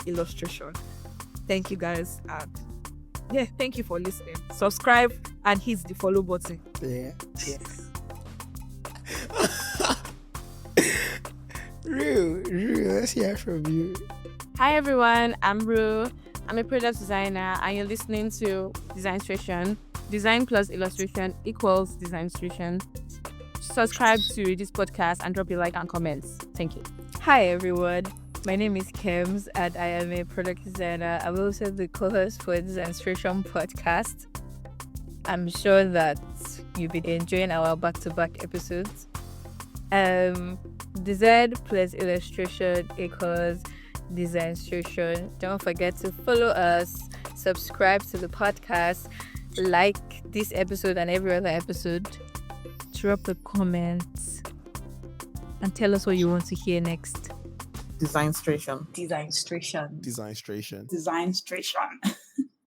illustration. Thank you guys, and yeah, thank you for listening. Subscribe and hit the follow button. Yeah. Rue, let's hear from you. Hi everyone, I'm Ru. I'm a product designer and you're listening to Designstration. Design plus illustration equals Designstration. Subscribe to this podcast and drop a like and comments. Thank you. Hi everyone. My name is Kems and I am a product designer. I'm also the co-host for Designstration podcast. I'm sure that you've been enjoying our back-to-back episodes. Design plus illustration equals Designstration. Don't forget to follow us, subscribe to the podcast, like this episode and every other episode. Drop a comment and tell us what you want to hear next. Designstration. Designstration. Designstration. Designstration.